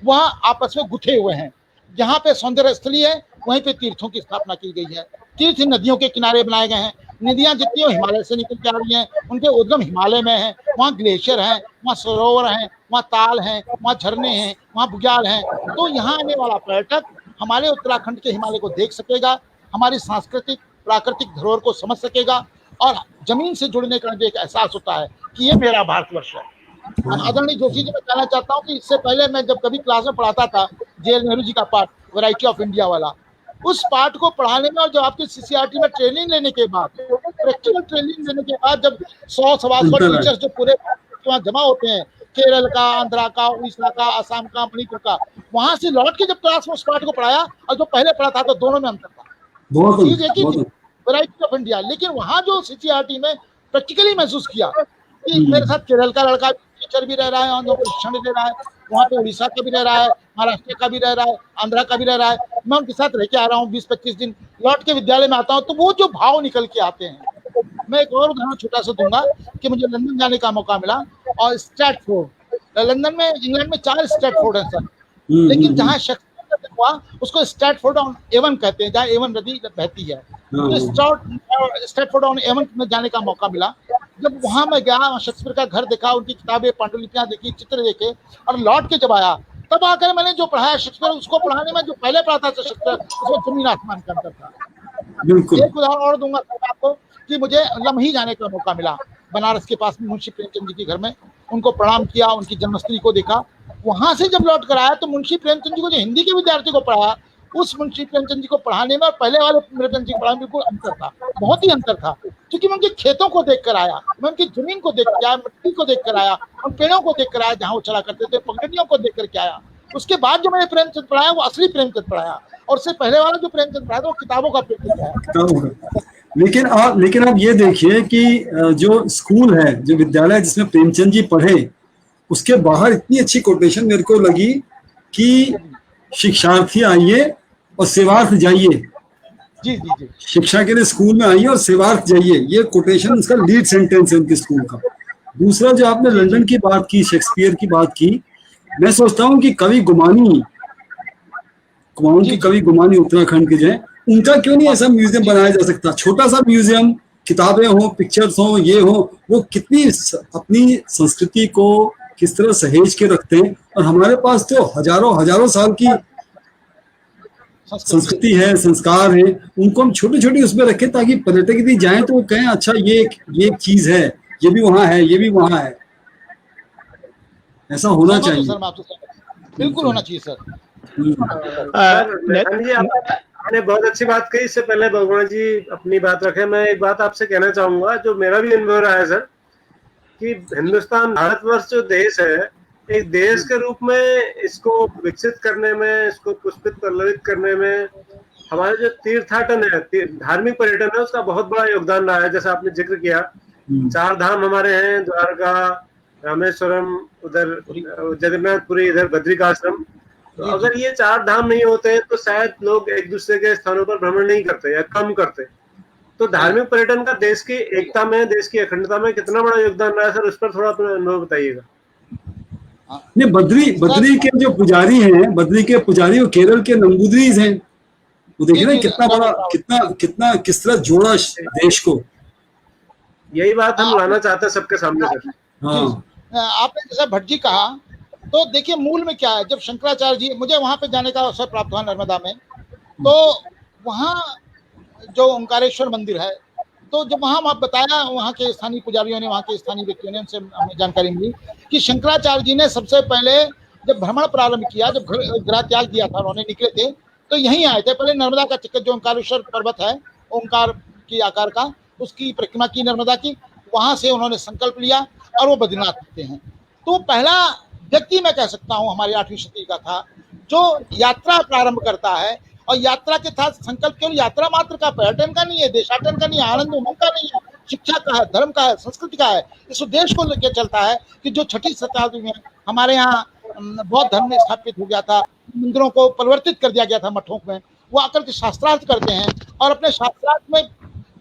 वह आपस में गुथे हुए हैं। जहाँ पे सौंदर्य स्थली है वहीं पे तीर्थों की स्थापना की गई है। तीर्थ नदियों के किनारे बनाए गए हैं, नदियाँ जितनी हिमालय से निकल के आ रही हैं, उनके उद्गम हिमालय में है, वहाँ ग्लेशियर हैं, वहाँ सरोवर हैं, वहाँ ताल हैं, वहाँ झरने हैं, वहाँ बुग्याल हैं। तो यहाँ आने वाला पर्यटक हमारे उत्तराखंड के हिमालय को देख सकेगा, हमारी सांस्कृतिक प्राकृतिक धरोहर को समझ सकेगा, और जमीन से जुड़ने का जो एक एहसास होता है कि ये मेरा भारतवर्ष है। आदरणीय जोशी जी, मैं कहना चाहता हूँ कि इससे पहले मैं जब कभी क्लास में पढ़ाता था JL नेहरू जी का पार्ट वैरायटी ऑफ इंडिया वाला, उस पार्ट को पढ़ाने में और जब आपके CCRT में ट्रेनिंग लेने के बाद, प्रैक्टिकल ट्रेनिंग लेने के बाद, जब 100-125 टीचर्स जो पूरे वहाँ जमा होते हैं, केरल का, आंध्रा का, उड़ीसा का, असम का, मणिपुर का, वहां से लौट के जब क्लास में उस पार्ट को पढ़ाया और जो पहले पढ़ा था, तो दोनों में अंतर था। चीज एक ही थी, वैरायटी ऑफ इंडिया, लेकिन वहां जो CCRT में प्रैक्टिकली महसूस किया कि मेरे साथ केरल का लड़का टीचर भी रह रहा है, प्रशिक्षण दे रहा है, वहाँ पे उड़ीसा का भी रह रहा है, महाराष्ट्र का भी रह रहा है, आंध्रा का भी रह रहा है, मैं उनके साथ रह के आ रहा हूँ 20-25 दिन, लौट के विद्यालय में आता हूँ, तो वो जो भाव निकल के आते हैं। मैं एक और उदाहरण छोटा सा दूंगा कि मुझे लंदन जाने का मौका मिला, और स्ट्रैटफोर्ड, लंदन में, इंग्लैंड में 4 स्ट्रैटफोर्ड है सर, लेकिन जहाँ शेक्सपियर हुआ उसको स्ट्रैटफोर्ड ऑन एवन कहते हैं, जहाँ एवन नदी बहती है। तो स्ट्रैटफोर्ड ऑन एवन में जाने का मौका मिला। जब वहां मैं गया, शेक्सपियर का घर देखा, उनकी किताबें, पांडुलिपियां देखी, चित्र देखे, और लौट के जब आया, तब आकर मैंने जो पढ़ाया शेक्सपियर, उसको पढ़ाने में जो पहले पढ़ाता था शेक्सपियर, उसमें जमीन आसमान का अंतर था। एक उदाहरण और दूंगा आपको कि मुझे लम्ही जाने का मौका मिला, बनारस के पास में मुंशी प्रेमचंद जी के घर में, उनको प्रणाम किया, उनकी जन्मस्थली को देखा। वहां से जब लौट कर आया तो मुंशी प्रेमचंद जी को, जो हिंदी के विद्यार्थी को पढ़ाया, उस मुंशी प्रेमचंद जी को पढ़ाने में और पहले वाले प्रेमचंद जी को पढ़ाने में बिल्कुल अंतर था, बहुत ही अंतर था, क्योंकि मैं उनके खेतों को देख कर आया, मैं उनकी जमीन को देख कर आया, मिट्टी को देख कर आया, उन पेड़ों को देख कर आया जहाँ वो चला करते थे, पगडंडियों को देख करके आया। उसके बाद जो मैंने प्रेमचंद पढ़ाया वो असली प्रेमचंद पढ़ाया, और उससे पहले वाला जो प्रेमचंद पढ़ाया वो किताबों का प्रेमचंद। लेकिन आप ये देखिए कि जो स्कूल है, जो विद्यालय जिसमें प्रेमचंद जी पढ़े, उसके बाहर इतनी अच्छी कोटेशन मेरे को लगी कि शिक्षार्थी आइए और सेवार्थ जाइए। जी जी जी, शिक्षा के लिए स्कूल में आइए और सेवार्थ जाइए, ये कोटेशन उसका लीड सेंटेंस है उनके स्कूल का। दूसरा, जो आपने लंदन की बात की, शेक्सपियर की बात की, मैं सोचता हूँ कि कवि गुमानी कुमाऊं की कवि गुमानी उत्तराखंड के जो है, उनका क्यों नहीं ऐसा म्यूजियम बनाया जा सकता? छोटा सा म्यूजियम, किताबें हो, पिक्चर्स हो, ये हो, वो कितनी अपनी संस्कृति को किस तरह सहेज के रखते हैं। और हमारे पास तो हजारों हजारों साल की संस्कृति है, संस्कार है, उनको हम छोटी छोटी उसमें रखें ताकि पर्यटक यदि जाएं तो वो कहें अच्छा ये एक चीज है, ये भी वहां है, ये भी वहां है। ऐसा होना चाहिए सर, बिल्कुल होना चाहिए सर। जी आपने बहुत अच्छी बात कही। इससे पहले भगवान जी अपनी बात रखे, मैं एक बात आपसे कहना चाहूंगा जो मेरा भी अनुभव रहा है सर, कि हिंदुस्तान, भारतवर्ष जो देश है, एक देश के रूप में इसको विकसित करने में, इसको पुष्पित पल्लवित करने में हमारे जो तीर्थाटन है, धार्मिक पर्यटन है, उसका बहुत बड़ा योगदान रहा है। जैसा आपने जिक्र किया, 4 धाम हमारे हैं, द्वारका, रामेश्वरम, उधर जगन्नाथपुरी, इधर बद्रिकाश्रम। तो अगर ये 4 धाम नहीं होते तो शायद लोग एक दूसरे के स्थानों पर भ्रमण नहीं करते या कम करते। तो धार्मिक पर्यटन का देश की एकता में, देश की अखंडता में कितना बड़ा योगदान रहा है सर, उस पर थोड़ा अपना अनुभव बताइएगा। नहीं, बद्री के जो पुजारी हैं, बद्री के पुजारी वो केरल के नंबूदरीज हैं। वो देखिए ना कितना बड़ा, कितना किस तरह जोड़ा देश को। यही बात हम लाना चाहते हैं सबके सामने सर। हाँ, आपने जैसा भट्ट जी कहा, तो देखिए मूल में क्या है। जब शंकराचार्य जी, मुझे वहां पे जाने का अवसर प्राप्त हुआ नर्मदा में, तो वहाँ जो ओंकारेश्वर मंदिर है, तो जब वहाँ बताया वहाँ के स्थानीय पुजारियों ने, वहाँ के स्थानीय व्यक्तियों ने, उनसे हमें जानकारी मिली कि शंकराचार्य जी ने सबसे पहले जब भ्रमण प्रारंभ किया, जब ग्रह त्याग दिया था, उन्होंने निकले थे तो यहीं आए थे। पहले नर्मदा का चक्कर, जो ओंकारेश्वर पर्वत है ओंकार की आकार का, उसकी परिक्रमा की नर्मदा की, वहां से उन्होंने संकल्प लिया और वो बद्रीनाथ होते हैं। तो पहला व्यक्ति मैं कह सकता हूँ हमारी 8वीं शती का था जो यात्रा प्रारंभ करता है। और यात्रा के साथ संकल्प केवल यात्रा मात्र का, पर्यटन का नहीं है, देशाटन का नहीं है, आनंद उमंग का नहीं है, शिक्षा का है, धर्म का है, संस्कृति का है। इस उद्देश्य को लेकर चलता है कि जो 6ठी शताब्दी में हमारे यहाँ बौद्ध धर्म में स्थापित हो गया था, मंदिरों को परिवर्तित कर दिया गया था मठों में, वो आकर के शास्त्रार्थ करते हैं और अपने शास्त्रार्थ में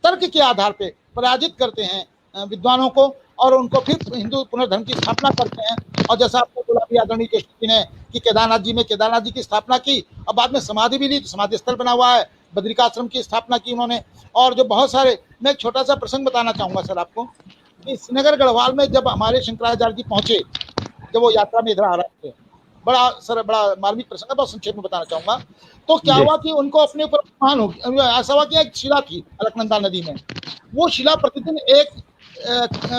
तर्क के आधार पर पराजित करते हैं विद्वानों को, और उनको फिर हिंदू पुनर्धर्म की स्थापना करते हैं। और जैसा आपको बोला भी आदरणीय केशव ने कि केदारनाथ जी में केदारनाथ जी की स्थापना की, और बाद में समाधि भी ली, समाधि स्थल बना हुआ है, बद्रिकाश्रम की स्थापना की उन्होंने। और जो बहुत सारे, मैं एक छोटा सा प्रसंग बताना चाहूंगा सर आपको, कि श्रीनगर गढ़वाल में जब हमारे शंकराचार्य जी पहुंचे, जब वो यात्रा में इधर आ रहे थे, बड़ा मार्मिक प्रसंग है, बहुत संक्षेप में बताना चाहूंगा। तो क्या हुआ कि उनको अपने ऊपर मान हो गया। ऐसा हुआ कि एक शिला थी अलकनंदा नदी में, वो शिला प्रतिदिन एक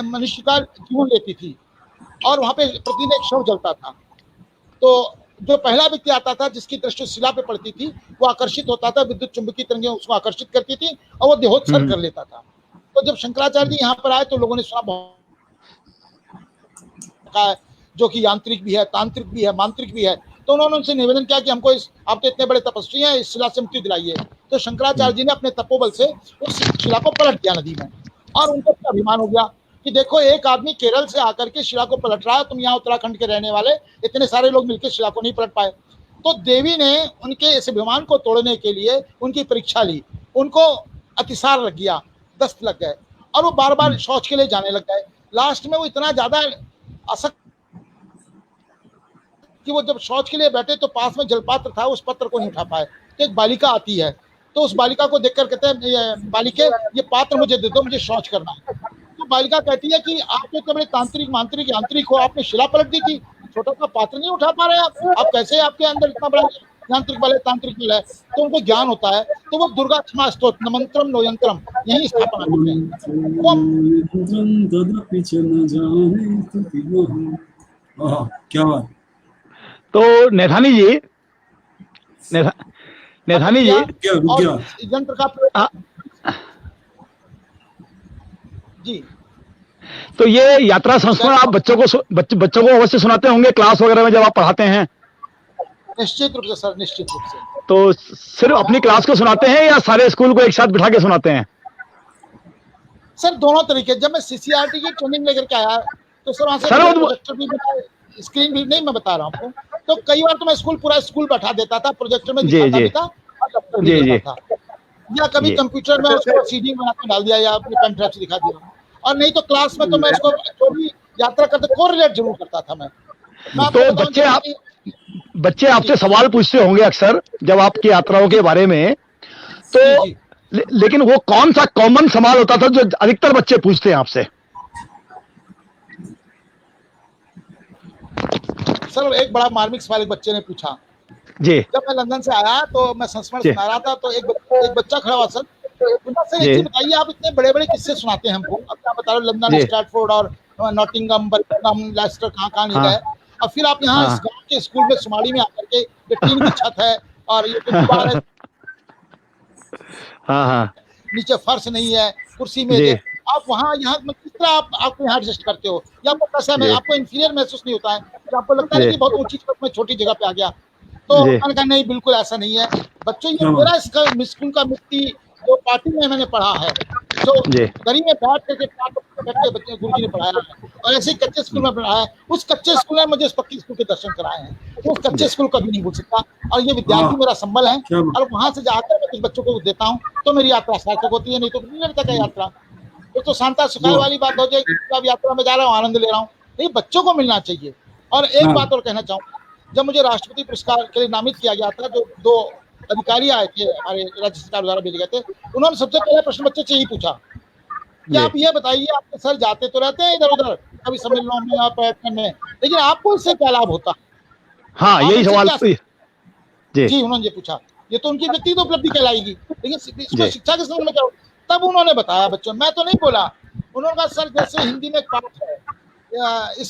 मनुष्य का जीवन लेती थी और वहां पे प्रतिदिन एक शव जलता था। तो जो पहला व्यक्ति आता था जिसकी दृष्टि शिला पे पड़ती थी, वो आकर्षित होता था, विद्युत चुंबकीय तरंगें उसको आकर्षित करती थी और वो देहोत्सर्ग कर लेता था। तो जब शंकराचार्य जी यहाँ पर आए तो लोगों ने सुना जो कि यांत्रिक भी है, तांत्रिक भी है, मांत्रिक भी है। तो उन्होंने उनसे निवेदन किया कि हमको आप तो इतने बड़े तपस्वी हैं, इस शिला से मुक्ति दिलाइए। तो शंकराचार्य जी ने अपने तपोबल से उस शिला को पलट दिया नदी में, और उनको अभिमान हो गया कि देखो एक आदमी केरल से आकर के शिला को पलट रहा है, तुम यहाँ उत्तराखंड के रहने वाले इतने सारे लोग मिलकर शिला को नहीं पलट पाए। तो देवी ने उनके इस अभिमान को तोड़ने के लिए उनकी परीक्षा ली, उनको अतिसार लग गया, दस्त लग गए, और वो बार बार शौच के लिए जाने लग गए। लास्ट में वो इतना ज्यादा आसक्त कि वो जब शौच के लिए बैठे तो पास में जलपात्र था, उस पत्र को नहीं उठा पाए। तो एक बालिका आती है, तो उस बालिका को देखकर कहते हैं, बालिके ये पात्र मुझे दे दो, मुझे शौच करना है। तो बालिका कहती है कि आप तो बड़े तांत्रिक मांत्रिक यांत्रिक हो, आपने शिला पलट दी थी, छोटा सा पात्र नहीं उठा पा रहे आप कैसे, आपके अंदर इतना बड़ा यांत्रिक बल है, तांत्रिक बल है। तो उनको ज्ञान होता है, तो वो दुर्गा क्षमा स्तोत्र मंत्रम नो यंत्रम यही स्थापना करते हैं। क्या बात। तो नेथानी जी, नेथानी जी, यंत्र का जी, तो ये यात्रा संस्मरण आप बच्चों को अवश्य सुनाते होंगे क्लास वगैरह में जब आप पढ़ाते हैं? निश्चित रूप से सर, निश्चित रूप से। तो सिर्फ अपनी क्लास को सुनाते हैं या सारे स्कूल को एक साथ बिठा के सुनाते हैं? सर दोनों तरीके। जब मैं CCRT की ट्रेनिंग लेकर के आया तो सर वहां से प्रोजेक्टर भी स्क्रीन भी नहीं, मैं बता रहा हूँ आपको। तो कई बार तो मैं पूरा स्कूल बैठा देता था, प्रोजेक्टर में दिखाता भी था और लैपटॉप भी देता था, या कभी कंप्यूटर में उसको CD बना के डाल दिया या अपने पेन ड्राइव से दिखा दिया। और नहीं तो क्लास में तो मैं उसको जो भी यात्रा करते कोरिलेट जरूर करता था मैं। तो बच्चे आपसे सवाल पूछते होंगे अक्सर जब आपकी यात्राओं के बारे में, तो लेकिन वो कौन सा कॉमन सवाल होता था जो अधिकतर बच्चे पूछते हैं आपसे? सर एक बड़ा मार्मिक सवाल एक बच्चे ने पूछा जी। जब मैं लंदन से आया तो मैं संस्मरण सुना रहा था, तो एक बच्चा खड़ा हुआ सर, सर एक चीज बताइए, आप इतने बड़े बड़े किस्से सुनाते हैं हमको, अब आप बता रहे हो लंदन, स्ट्रैटफोर्ड और नॉटिंगम, बर्मिंघम, लेस्टर, कहाँ नहीं गए, और फिर आप यहाँ इस गाँव के स्कूल में सुमाड़ी में आकर के ये टीन की छत है और ये दीवार है, नीचे फर्श नहीं है, कुर्सी में आप वहाँ यहाँ किस तरह आपको यहाँ एडजस्ट करते हो, या आपको कैसा आपको इंफीरियर महसूस नहीं होता है, तो आपको लगता है कि बहुत ऊंची छत में छोटी जगह पे आ गया? तो मैंने कहा नहीं, बिल्कुल ऐसा नहीं है बच्चों, ये मेरा इसका स्कूल का मिट्टी जो पार्टी में मैंने पढ़ा है, जो गली में बैठ करके बच्चे गुरुजी ने पढ़ाया है, और ऐसे ही कच्चे स्कूल में पढ़ाया है, उस कच्चे स्कूल ने मुझे उस पक्की स्कूल के दर्शन कराए हैं, तो उस कच्चे स्कूल कभी नहीं भूल सकता, और ये विद्यार्थी मेरा संबल है, और वहां से जाकर मैं कुछ बच्चों को देता हूँ तो मेरी यात्रा सार्थक होती है, नहीं तो नहीं लगता क्या यात्रा। तो शांता सुखाय वाली बात हो जाएगी, अब यात्रा में जा रहा हूँ, आनंद ले रहा हूँ, नहीं बच्चों को मिलना चाहिए। और एक बात और कहना चाहूंगा, जब मुझे राष्ट्रपति पुरस्कार के लिए नामित किया गया था, जो 2 अधिकारी आए थे हमारे राज्य सरकार द्वारा भेजे गए थे, उन्होंने सबसे पहला प्रश्न बच्चे से ही पूछा कि आप ये बताइए, आपके सर जाते तो रहते हैं इधर उधर कभी सम्मेलनों में या पर्यटन में, लेकिन आपको इससे क्या लाभ होता? हाँ, यही सवाल जी उन्होंने ये पूछा, ये तो उनकी व्यक्तिगत उपलब्धि कहलाएगी, लेकिन इसको शिक्षा के संबंध में क्या? तब उन्होंने बताया बच्चों, मैं तो नहीं बोला, उन्होंने कहा सर जैसे हिंदी में एक पाठ है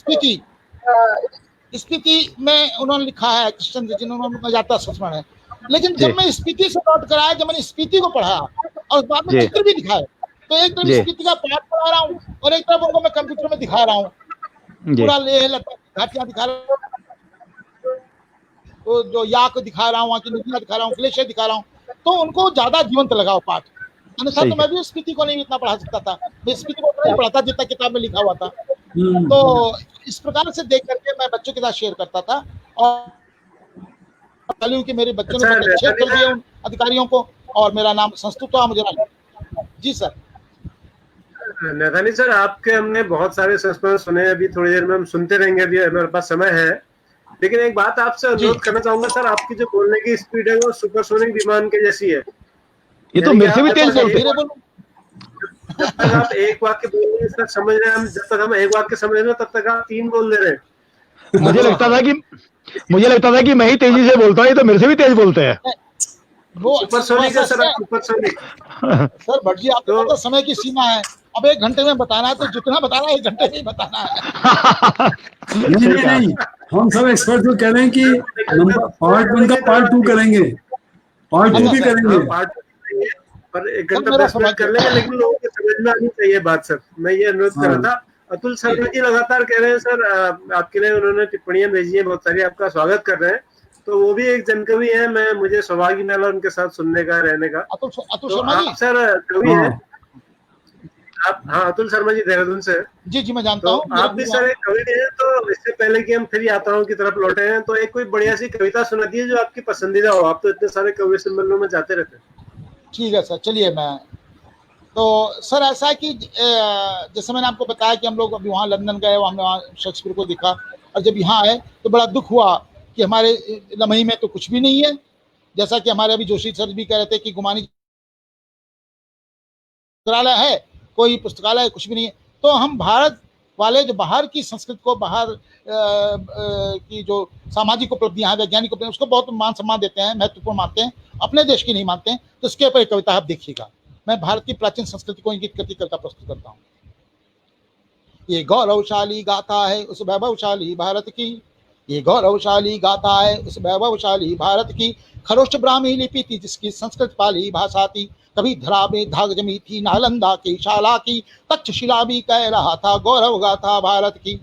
स्पीति में उन्होंने लिखा है, कृष्ण जी उन्होंने यात्रा संस्मरण है, लेकिन जब मैं स्पीति से लौट कर आया, जब मैंने स्पीति को पढ़ा और बाद में चित्र भी दिखाए, तो एक तरफ स्पीति का पाठ पढ़ा रहा हूँ और एक तरफ उनको मैं कंप्यूटर में दिखा रहा हूँ, पूरा लेह लद्दाख घाटियां दिखा रहा हूँ, तो जो याक दिखा रहा हूँ, वहाँ की नदियां दिखा रहा हूँ, ग्लेशियर दिखा रहा हूँ, तो उनको ज्यादा जीवंत लगा पाठ। अन्यथा तो मैं भी स्पीति को नहीं इतना पढ़ा सकता था, मैं स्पीति को नहीं पढ़ा था जितना किताब में लिखा हुआ था। तो इस प्रकार से देख करके मैं बच्चों के साथ शेयर करता था, और कि मेरे बच्चों ने बहुत अच्छे उत्तर दिए उन अधिकारियों को, और मेरा नाम संस्तुत हुआ मुझे। जी सर। नैथानी सर, आपके हमने बहुत सारे संस्मरण सुने, अभी थोड़ी देर में हम सुनते रहेंगे, अभी हमारे पास समय है, लेकिन एक बात आपसे अनुरोध करना चाहूंगा सर, आपकी जो बोलने की स्पीड है वो सुपरसोनिक विमान के जैसी है। ये तो मेरे से भी तेज बोलते हैं। जब तक आप एक वाक्य बोल रहे हैं समझ रहे हैं हम, जब तक हम एक वाक्य समझ रहे हैं तब तक आप 3 बोल दे रहे हैं। मुझे लगता था कि मैं ही तेजी से बोलता हूँ, ये तो मेरे से भी तेज बोलते हैं। वो सुपरसोनिक है sir, supersonic. Sir Bhatt ji, आपको तो समय की सीमा है, अब 1 घंटे में बताना है तो जितना बताना है 1 घंटे में बताना है। नहीं, हम सब एक्सपर्ट जो कह रहे हैं कि पार्ट 1 का पार्ट 2 करेंगे, पार्ट 2 भी करेंगे, पर 1 घंटा 10 मिनट कर लेंगे, लेकिन लोगों को समझ में आनी चाहिए बात सर, मैं ये अनुरोध कर रहा था। अतुल शर्मा जी लगातार कह रहे हैं सर, आपके लिए उन्होंने टिप्पणियां भेजी हैं बहुत सारी, आपका स्वागत कर रहे हैं, तो वो भी एक जनकवि है, मुझे सौभाग्य मिला उनके साथ सुनने का, रहने का। अतुल शर्मा जी सर कवि है आप? हाँ, अतुल शर्मा जी देहरादून से। जी मैं जानता हूँ। आप भी सर एक कवि हैं, तो इससे पहले कि हम फिर यात्राओं की तरफ लौटे हैं, तो एक कोई बढ़िया सी कविता सुना दीजिए जो आपकी पसंदीदा हो, आप तो इतने सारे कवि सम्मेलनों में जाते रहते हैं। ठीक है सर, चलिए मैं तो सर ऐसा है कि जैसे मैंने आपको बताया कि हम लोग अभी वहाँ लंदन गए, हमने वहाँ शेक्सपियर को देखा, और जब यहाँ आए तो बड़ा दुख हुआ कि हमारे लम्हे में तो कुछ भी नहीं है, जैसा कि हमारे अभी जोशी सर भी कह रहे थे कि गुमानी पुस्तकालय है, कोई पुस्तकालय कुछ भी नहीं है। तो हम भारत वाले जो बाहर की संस्कृति को, बाहर की जो सामाजिक उपलब्धियां हैं, वैज्ञानिक उपलब्धियां, उसको बहुत मान सम्मान देते हैं, महत्वपूर्ण मानते हैं, अपने देश की नहीं मानते हैं। तो इसके ऊपर एक कविता आप देखिएगा, मैं भारत की प्राचीन संस्कृति को इंगित करती कविता प्रस्तुत करता हूँ। ये गौरवशाली गाथा है उस वैभवशाली भारत की, ये गौरवशाली गाथा है उस वैभवशाली भारत की, खरोष्ट ब्राह्मी लिपि थी जिसकी संस्कृत पाली भाषा थी, कभी धरा में धाग जमी थी नालंदा की शाला की, तक्षशिला भी कह रहा था गौरव गाथा भारत की।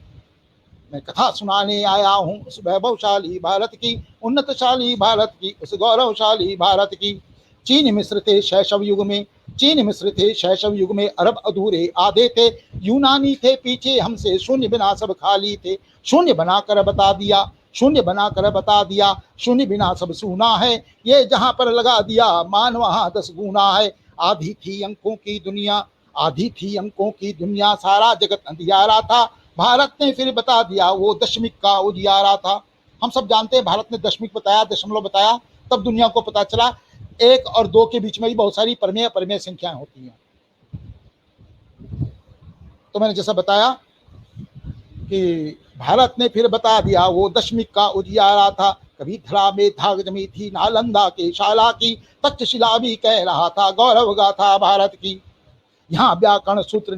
मैं कथा सुनाने आया हूँ उस वैभवशाली भारत की, उन्नतशाली भारत की, उस गौरवशाली भारत की। चीन मिस्र थे शैशव युग में, चीन मिस्र थे शैशव युग में, अरब अधूरे आधे थे, यूनानी थे पीछे हमसे, शून्य बिना सब खाली थे, शून्य बनाकर बता दिया, शून्य बनाकर बता दिया, शून्य बिना सब सूना है, ये जहां पर लगा दिया मान वहां 10 गुना है। आधी थी अंकों की दुनिया, आधी थी अंकों की दुनिया, सारा जगत अंधियारा था, भारत ने फिर बता दिया वो दशमिक का उजियारा था। हम सब जानते हैं भारत ने दशमिक बताया, दशमलव बताया, तब दुनिया को पता चला 1 और 2 के बीच में भी बहुत सारी परमेय संख्याएं होती हैं। तो मैंने जैसा बताया कि भारत ने फिर बता दिया वो दशमिक का उजियारा था, कभी धरा में धाग जमी थी नालंदा के शाला की, तक्षशिला भी कह रहा था गौरव गाथा भारत की। यहाँ व्याकरण सूत्र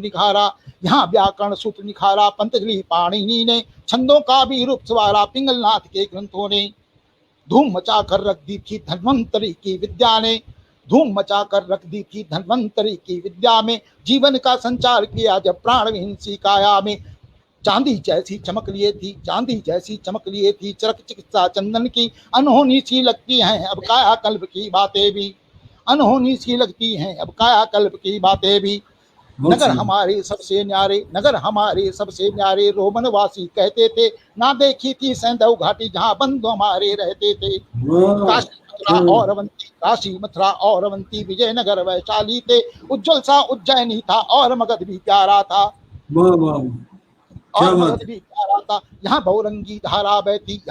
निखारा पंतजलि पाणिनि ने, छंदों का भी रूप सवारा पिंगलनाथ के ग्रंथों ने। धूम मचा कर रख दी थी धन्वंतरी की विद्या ने, धूम मचा कर रख दी थी धन्वंतरी की विद्या में, जीवन का संचार किया जब प्राणविहीन सी काया में। चांदी जैसी चमक लिए थी चरक चिकित्सा चंदन की, अनहोनी सी लगती हैं अब कायाकल्प की बातें भी, अनहोनी सी लगती हैं अब कायाकल्प की बातें भी। नगर हमारे सबसे न्यारे रोमनवासी कहते थे, ना देखी थी सैंधव घाटी जहाँ बंधु हमारे रहते थे। काशी मथुरा और अवंती विजयनगर वैशाली थे, उज्जवल सा उज्जैनी था और मगध भी प्यारा था, और मगध भी प्यारा था। यहाँ बहुरंगी धारा बहती,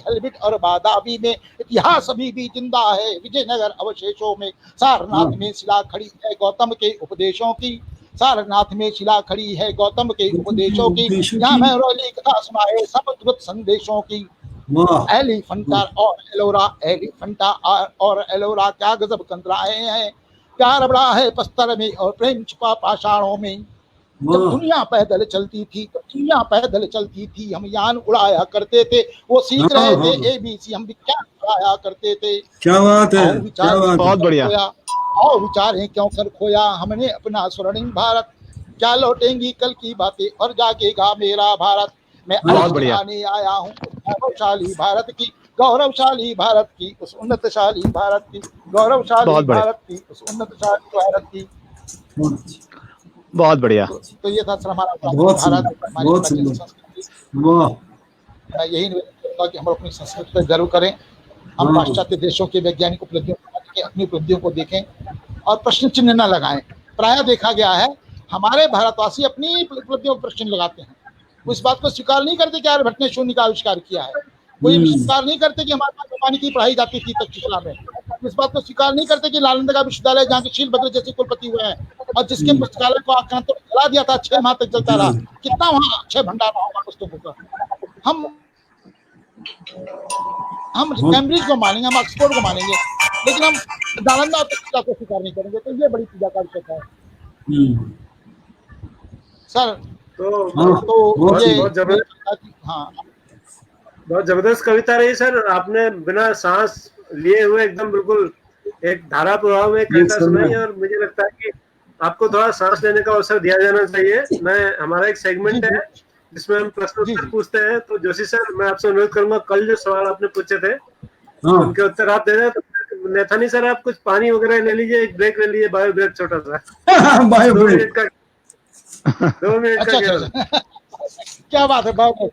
हलबिट और बादावी में इतिहास अभी भी जिंदा है विजयनगर अवशेषों में। सारनाथ में शिला खड़ी है गौतम के उपदेशों की, यहाँ महरौली कथा सुनाए सब द्रुत संदेशों की। एलिफंटा और एलोरा क्या गजब कंतराए हैं, प्यार बड़ा है पस्तर में और प्रेम छुपा पाषाणों में। जब दुनिया पैदल चलती थी हम यान उड़ाया करते थे, वो सीख रहे थे ABC हम विज्ञान उड़ाया करते थे। क्या बात है, बहुत बढ़िया। और विचारें क्यों कर खोया हमने अपना स्वर्णिम भारत, क्या लौटेंगी कल की बातें और जागेगा मेरा भारत। मैं आने आया हूँ गौरवशाली भारत की, गौरवशाली भारत की उस उन्नतशाली भारत की, गौरवशाली भारत की उस उन्नतशाली भारत की। बहुत बढ़िया। तो ये था सर हमारा बहुत मैं यही निवेदन करूंगा कि हम अपनी संस्कृति पर गर्व करें, हम पाश्चात्य देशों के वैज्ञानिक उपलब्धियों को अपनी उपलब्धियों को देखें और प्रश्न चिन्ह न लगाएं। प्रायः देखा गया है हमारे भारतवासी अपनी उपलब्धियों पर प्रश्न लगाते हैं, वो इस बात को स्वीकार नहीं करते कि आर्यभट्ट ने शून्य का आविष्कार किया है, कोई स्वीकार नहीं करते कि हमारे पास पानी की पढ़ाई जाती थी तक्षशिला में, इस बात को स्वीकार नहीं करते कि नालंदा का विश्वविद्यालय जहाँ के शीलभद्र जैसे कुलपति हुए हैं और जिसके पुस्तकालय को आक्रांत जला दिया था 6 माह तक चलता रहा, कितना वहाँ अक्षय भंडार होगा पुस्तकों का। हम कैम्ब्रिज को मानेंगे, हम ऑक्सफोर्ड को मानेंगे, लेकिन हम नालंदा तक्षशिला को स्वीकार नहीं करेंगे। तो ये बड़ी पूजा का विषय है सर। तो ये बहुत जबरदस्त कविता रही सर, आपने बिना सांस लिए हुए एकदम बिल्कुल एक धारा प्रवाह में कविता सुनाई, और मुझे लगता है कि आपको थोड़ा सांस लेने का अवसर दिया जाना चाहिए। हमारा एक सेगमेंट है जिसमें हम प्रश्न उत्तर पूछते हैं, तो जोशी सर मैं आपसे अनुरोध करूंगा कल जो सवाल आपने पूछे थे उनके उत्तर आप दे दें। तो नेथानी सर आप कुछ पानी वगैरह ले लीजिए, एक ब्रेक ले लीजिए, बायो ब्रेक छोटा सा 2 मिनट का 2 मिनट का केवल। क्या बात है, बायो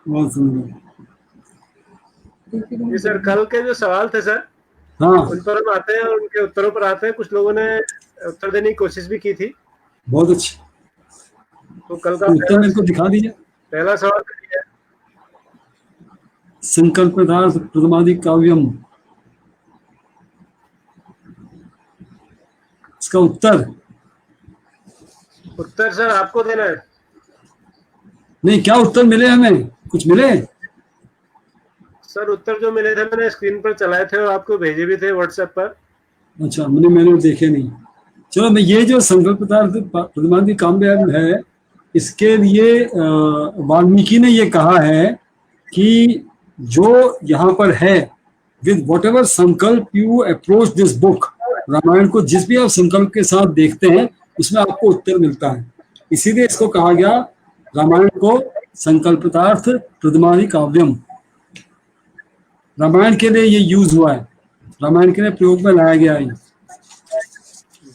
बहुत सुंदर। जी सर, कल के जो सवाल थे सर उन पर हम आते हैं और उनके उत्तरों पर आते हैं। कुछ लोगों ने उत्तर देने की कोशिश भी की थी। बहुत अच्छी। तो कल का उत्तर इनको दिखा दीजिए। पहला सवाल है संकल्पदार्थ प्रथमादि काव्यम, इसका उत्तर सर आपको देना है। नहीं, क्या उत्तर मिले हमें, कुछ मिले सर? उत्तर जो मिले थे मैंने स्क्रीन पर चलाए थे और आपको भेजे भी थे व्हाट्सएप पर। अच्छा, मैंने देखे नहीं। चलो, मैं ये जो संकल्पदार्थ प्रथमादि काव्यम है, इसके लिए वाल्मीकि ने ये कहा है कि जो यहाँ पर है, विद वॉट एवर संकल्प you approach this book, Ramayana को जिस भी आप संकल्प के साथ देखते हैं उसमें आपको उत्तर मिलता है। इसीलिए इसको कहा गया रामायण को संकल्पदार्थ प्रथमादि काव्यम। रामायण के लिए ये यूज हुआ है, रामायण के लिए प्रयोग में लाया गया है।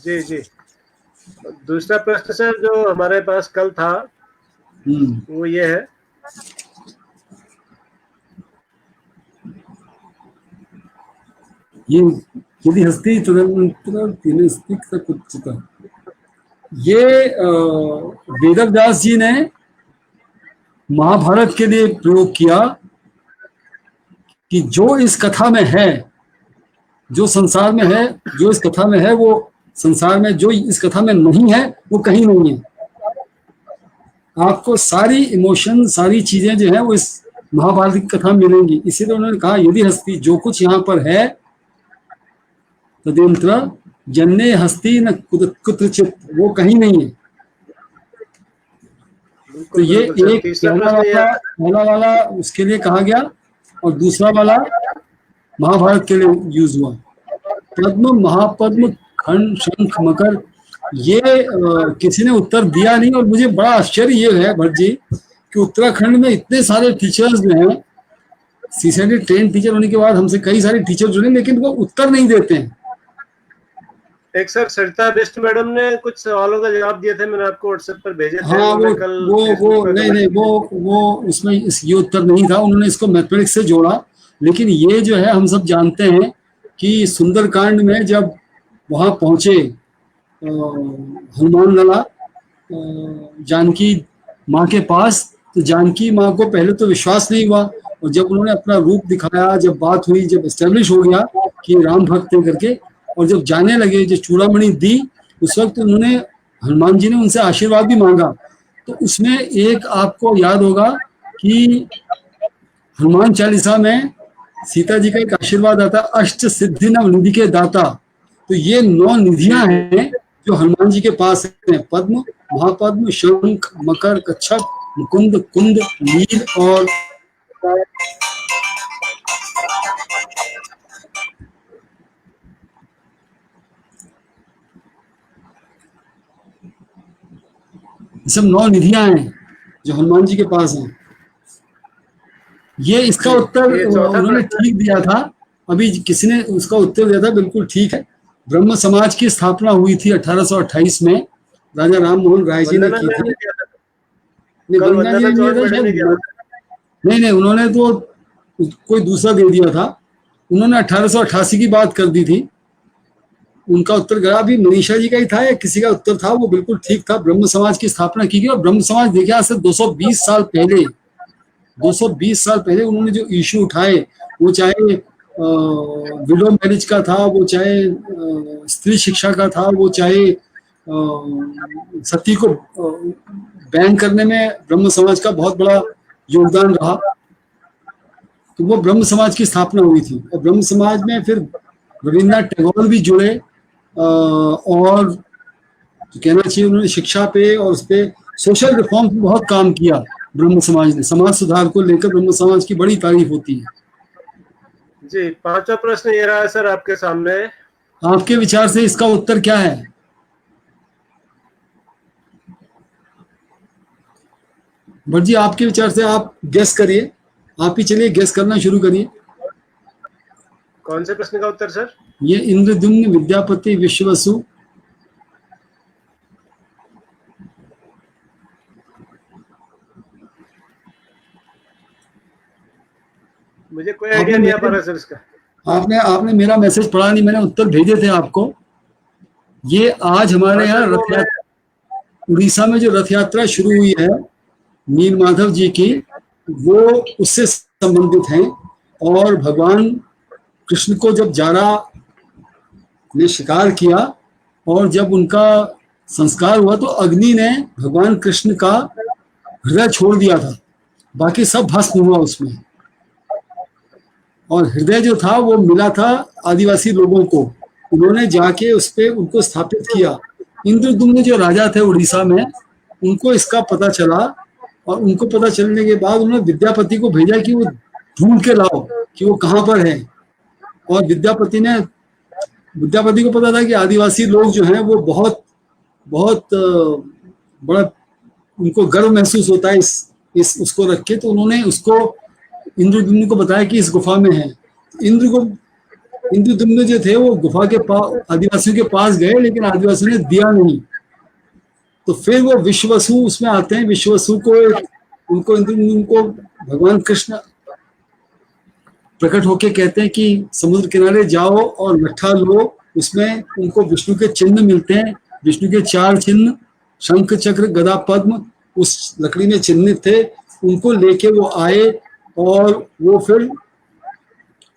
जी जी। दूसरा प्रश्न सर जो हमारे पास कल था वो ये है, ये यदि हस्ती चुका, ये वेदव्यास जी ने महाभारत के लिए प्रयोग किया कि जो इस कथा में है, जो संसार में है, जो इस कथा में है, वो संसार में जो इस कथा में नहीं है वो कहीं नहीं है। आपको सारी इमोशन, सारी चीजें जो है वो इस महाभारत की कथा में मिलेंगी। इसीलिए उन्होंने कहा यदि हस्ती, जो कुछ यहाँ पर है, तदेंत्र जन्ने हस्ती न कुत्रचित, वो कहीं नहीं है। तो ये एक पहला वाला उसके लिए कहा गया और दूसरा वाला महाभारत के लिए यूज हुआ। पद्म, महापद्म, खंड, शंख, मकर, ये किसी ने उत्तर दिया नहीं। और मुझे बड़ा आश्चर्य ये है भट्ट जी कि उत्तराखंड में इतने सारे टीचर्स जो हैं, सीसीआईटी ट्रेन टीचर होने के बाद हमसे कई सारे टीचर जुड़े, लेकिन वो उत्तर नहीं देते हैं। एक सर सरिता बिष्ट मैडम ने कुछ सवालों का जवाब दिए थे, मैंने आपको व्हाट्सएप पर भेजे थे। हाँ, वो नहीं, वो उसमें ये उत्तर नहीं था, उन्होंने इसको मैथमेटिक्स से जोड़ा। लेकिन ये जो है हम सब जानते हैं कि सुंदरकांड में जब वहां पहुंचे हनुमान लाला जानकी माँ के पास, तो जानकी माँ को पहले तो विश्वास नहीं हुआ, और जब उन्होंने अपना रूप दिखाया, जब बात हुई, जब एस्टेब्लिश हो गया कि राम भक्त है करके, और जब जाने लगे, जो चूड़ामणि दी, उस वक्त उन्होंने, हनुमान जी ने उनसे आशीर्वाद भी मांगा। तो उसमें एक आपको याद होगा कि हनुमान चालीसा में सीता जी का एक आशीर्वाद आता, अष्ट सिद्धि नव निधि के दाता। तो ये 9 निधियां हैं जो हनुमान जी के पास हैं, पद्म, महापद्म, शंख, मकर, कच्छप, मुकुंद, कुंद, नील और सब 9 निधियां हैं जो हनुमान जी के पास हैं। ये इसका उत्तर उन्होंने ठीक दिया था, अभी किसी ने उसका उत्तर दिया था, बिल्कुल ठीक है। ब्रह्म समाज की स्थापना हुई थी 1828 में, राजा राम मोहन राय जी ने की थी। नहीं, उन्होंने तो कोई दूसरा दे दिया था, उन्होंने 1888 की बात कर दी थी। उनका उत्तर गया अभी मनीषा जी का ही था या किसी का उत्तर था, वो बिल्कुल ठीक था। ब्रह्म समाज की स्थापना की गई, और ब्रह्म समाज देखिए आज से 220 साल पहले, 220 साल पहले उन्होंने जो इशू उठाए, वो चाहे विडो मैरिज का था, वो चाहे स्त्री शिक्षा का था, वो चाहे सती को बैन करने में ब्रह्म समाज का बहुत बड़ा योगदान रहा। तो वो ब्रह्म समाज की स्थापना हुई थी, और ब्रह्म समाज में फिर रविन्द्रनाथ टैगोर भी जुड़े, और तो कहना चाहिए उन्होंने शिक्षा पे और उस पे सोशल रिफॉर्म पे बहुत काम किया। ब्रह्म समाज ने समाज सुधार को लेकर ब्रह्म समाज की बड़ी तारीफ होती है। जी, 5वां प्रश्न ये रहा है सर आपके सामने। आपके विचार से इसका उत्तर क्या है? भट्ट जी, आपके विचार से आप गेस करिए, आप ही चलिए गेस करना शुरू करिए। कौन से प्रश्न का उत्तर सर? ये इंद्रद्युम्न, विद्यापति, विश्ववसु। मुझे कोई आइडिया नहीं आ पा रहा सर इसका। आपने मेरा मैसेज पढ़ा नहीं, मैंने उत्तर भेजे थे आपको। ये आज हमारे यहाँ रथ यात्रा, उड़ीसा में जो रथ यात्रा शुरू हुई है नील माधव जी की, वो उससे संबंधित है। और भगवान कृष्ण को जब जारा ने शिकार किया और जब उनका संस्कार हुआ, तो अग्नि ने भगवान कृष्ण का हृदय छोड़ दिया था, बाकी सब भस्म हुआ उसमें। और हृदय जो था वो मिला था आदिवासी लोगों को, उन्होंने जाके उस पे उनको स्थापित किया। इंद्रद्युम्न जो राजा थे उड़ीसा में, उनको इसका पता चला, और उनको पता चलने के बाद उन्होंने विद्यापति को भेजा कि वो ढूंढ के लाओ कि वो कहाँ पर है। और विद्यापति को पता था कि आदिवासी लोग जो हैं वो बहुत बहुत बड़ा उनको गर्व महसूस होता है इस उसको रख के। तो उन्होंने उसको इंद्रद्युम्न को बताया कि इस गुफा में है। इंद्रद्युम्न जो थे वो गुफा के पास आदिवासियों के पास गए, लेकिन आदिवासियों ने दिया नहीं। तो फिर वो विश्ववसु उसमें आते हैं। विश्ववसु को उनको इंद्रद्युम्न को भगवान कृष्ण प्रकट होके कहते हैं कि समुद्र किनारे जाओ और लट्ठा लो, उसमें उनको विष्णु के चिन्ह मिलते हैं। विष्णु के 4 चिन्ह, शंख, चक्र, गदा, पद्म, उस लकड़ी में चिन्हित थे। उनको लेके वो आए और वो फिर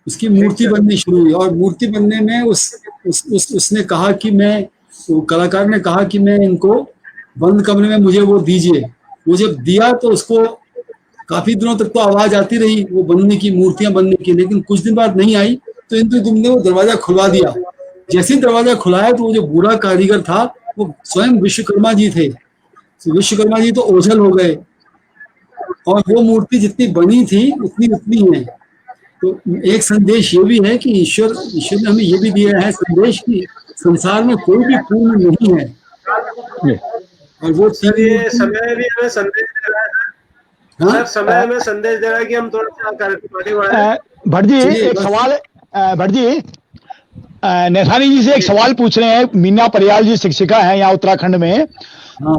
उसकी मूर्ति बननी शुरू हुई। और मूर्ति बनने में उसने कहा कि मैं, वो कलाकार ने कहा कि मैं इनको बंद कमरे में मुझे वो दीजिए। वो जब दिया तो उसको काफी दिनों तक तो आवाज आती रही वो बनने की, मूर्तियां बनने की, लेकिन कुछ दिन बाद नहीं आई। तो तुमने वो दरवाजा खुलवा दिया। जैसे ही दरवाजा खुलाया तो वो जो बूढ़ा कारीगर था वो स्वयं विश्वकर्मा जी थे। विश्वकर्मा जी तो ओझल हो गए और वो मूर्ति जितनी बनी थी उतनी उतनी है। तो एक संदेश ये भी है कि ईश्वर ने हमें ये भी दिया है संदेश कि संसार में कोई भी पूर्ण नहीं है। और वो सर ये समय भी हमें संदेश दे रहा है। हाँ? सर समय हमें संदेश दे रहा है कि हम थोड़ा सा कार्यक्रम आगे बढ़ाएं। भट्ट जी एक सवाल है, भट्ट जी नेथानी जी से एक सवाल पूछ रहे हैं। मीना परियाल जी शिक्षिका हैं यहाँ उत्तराखंड में। हाँ।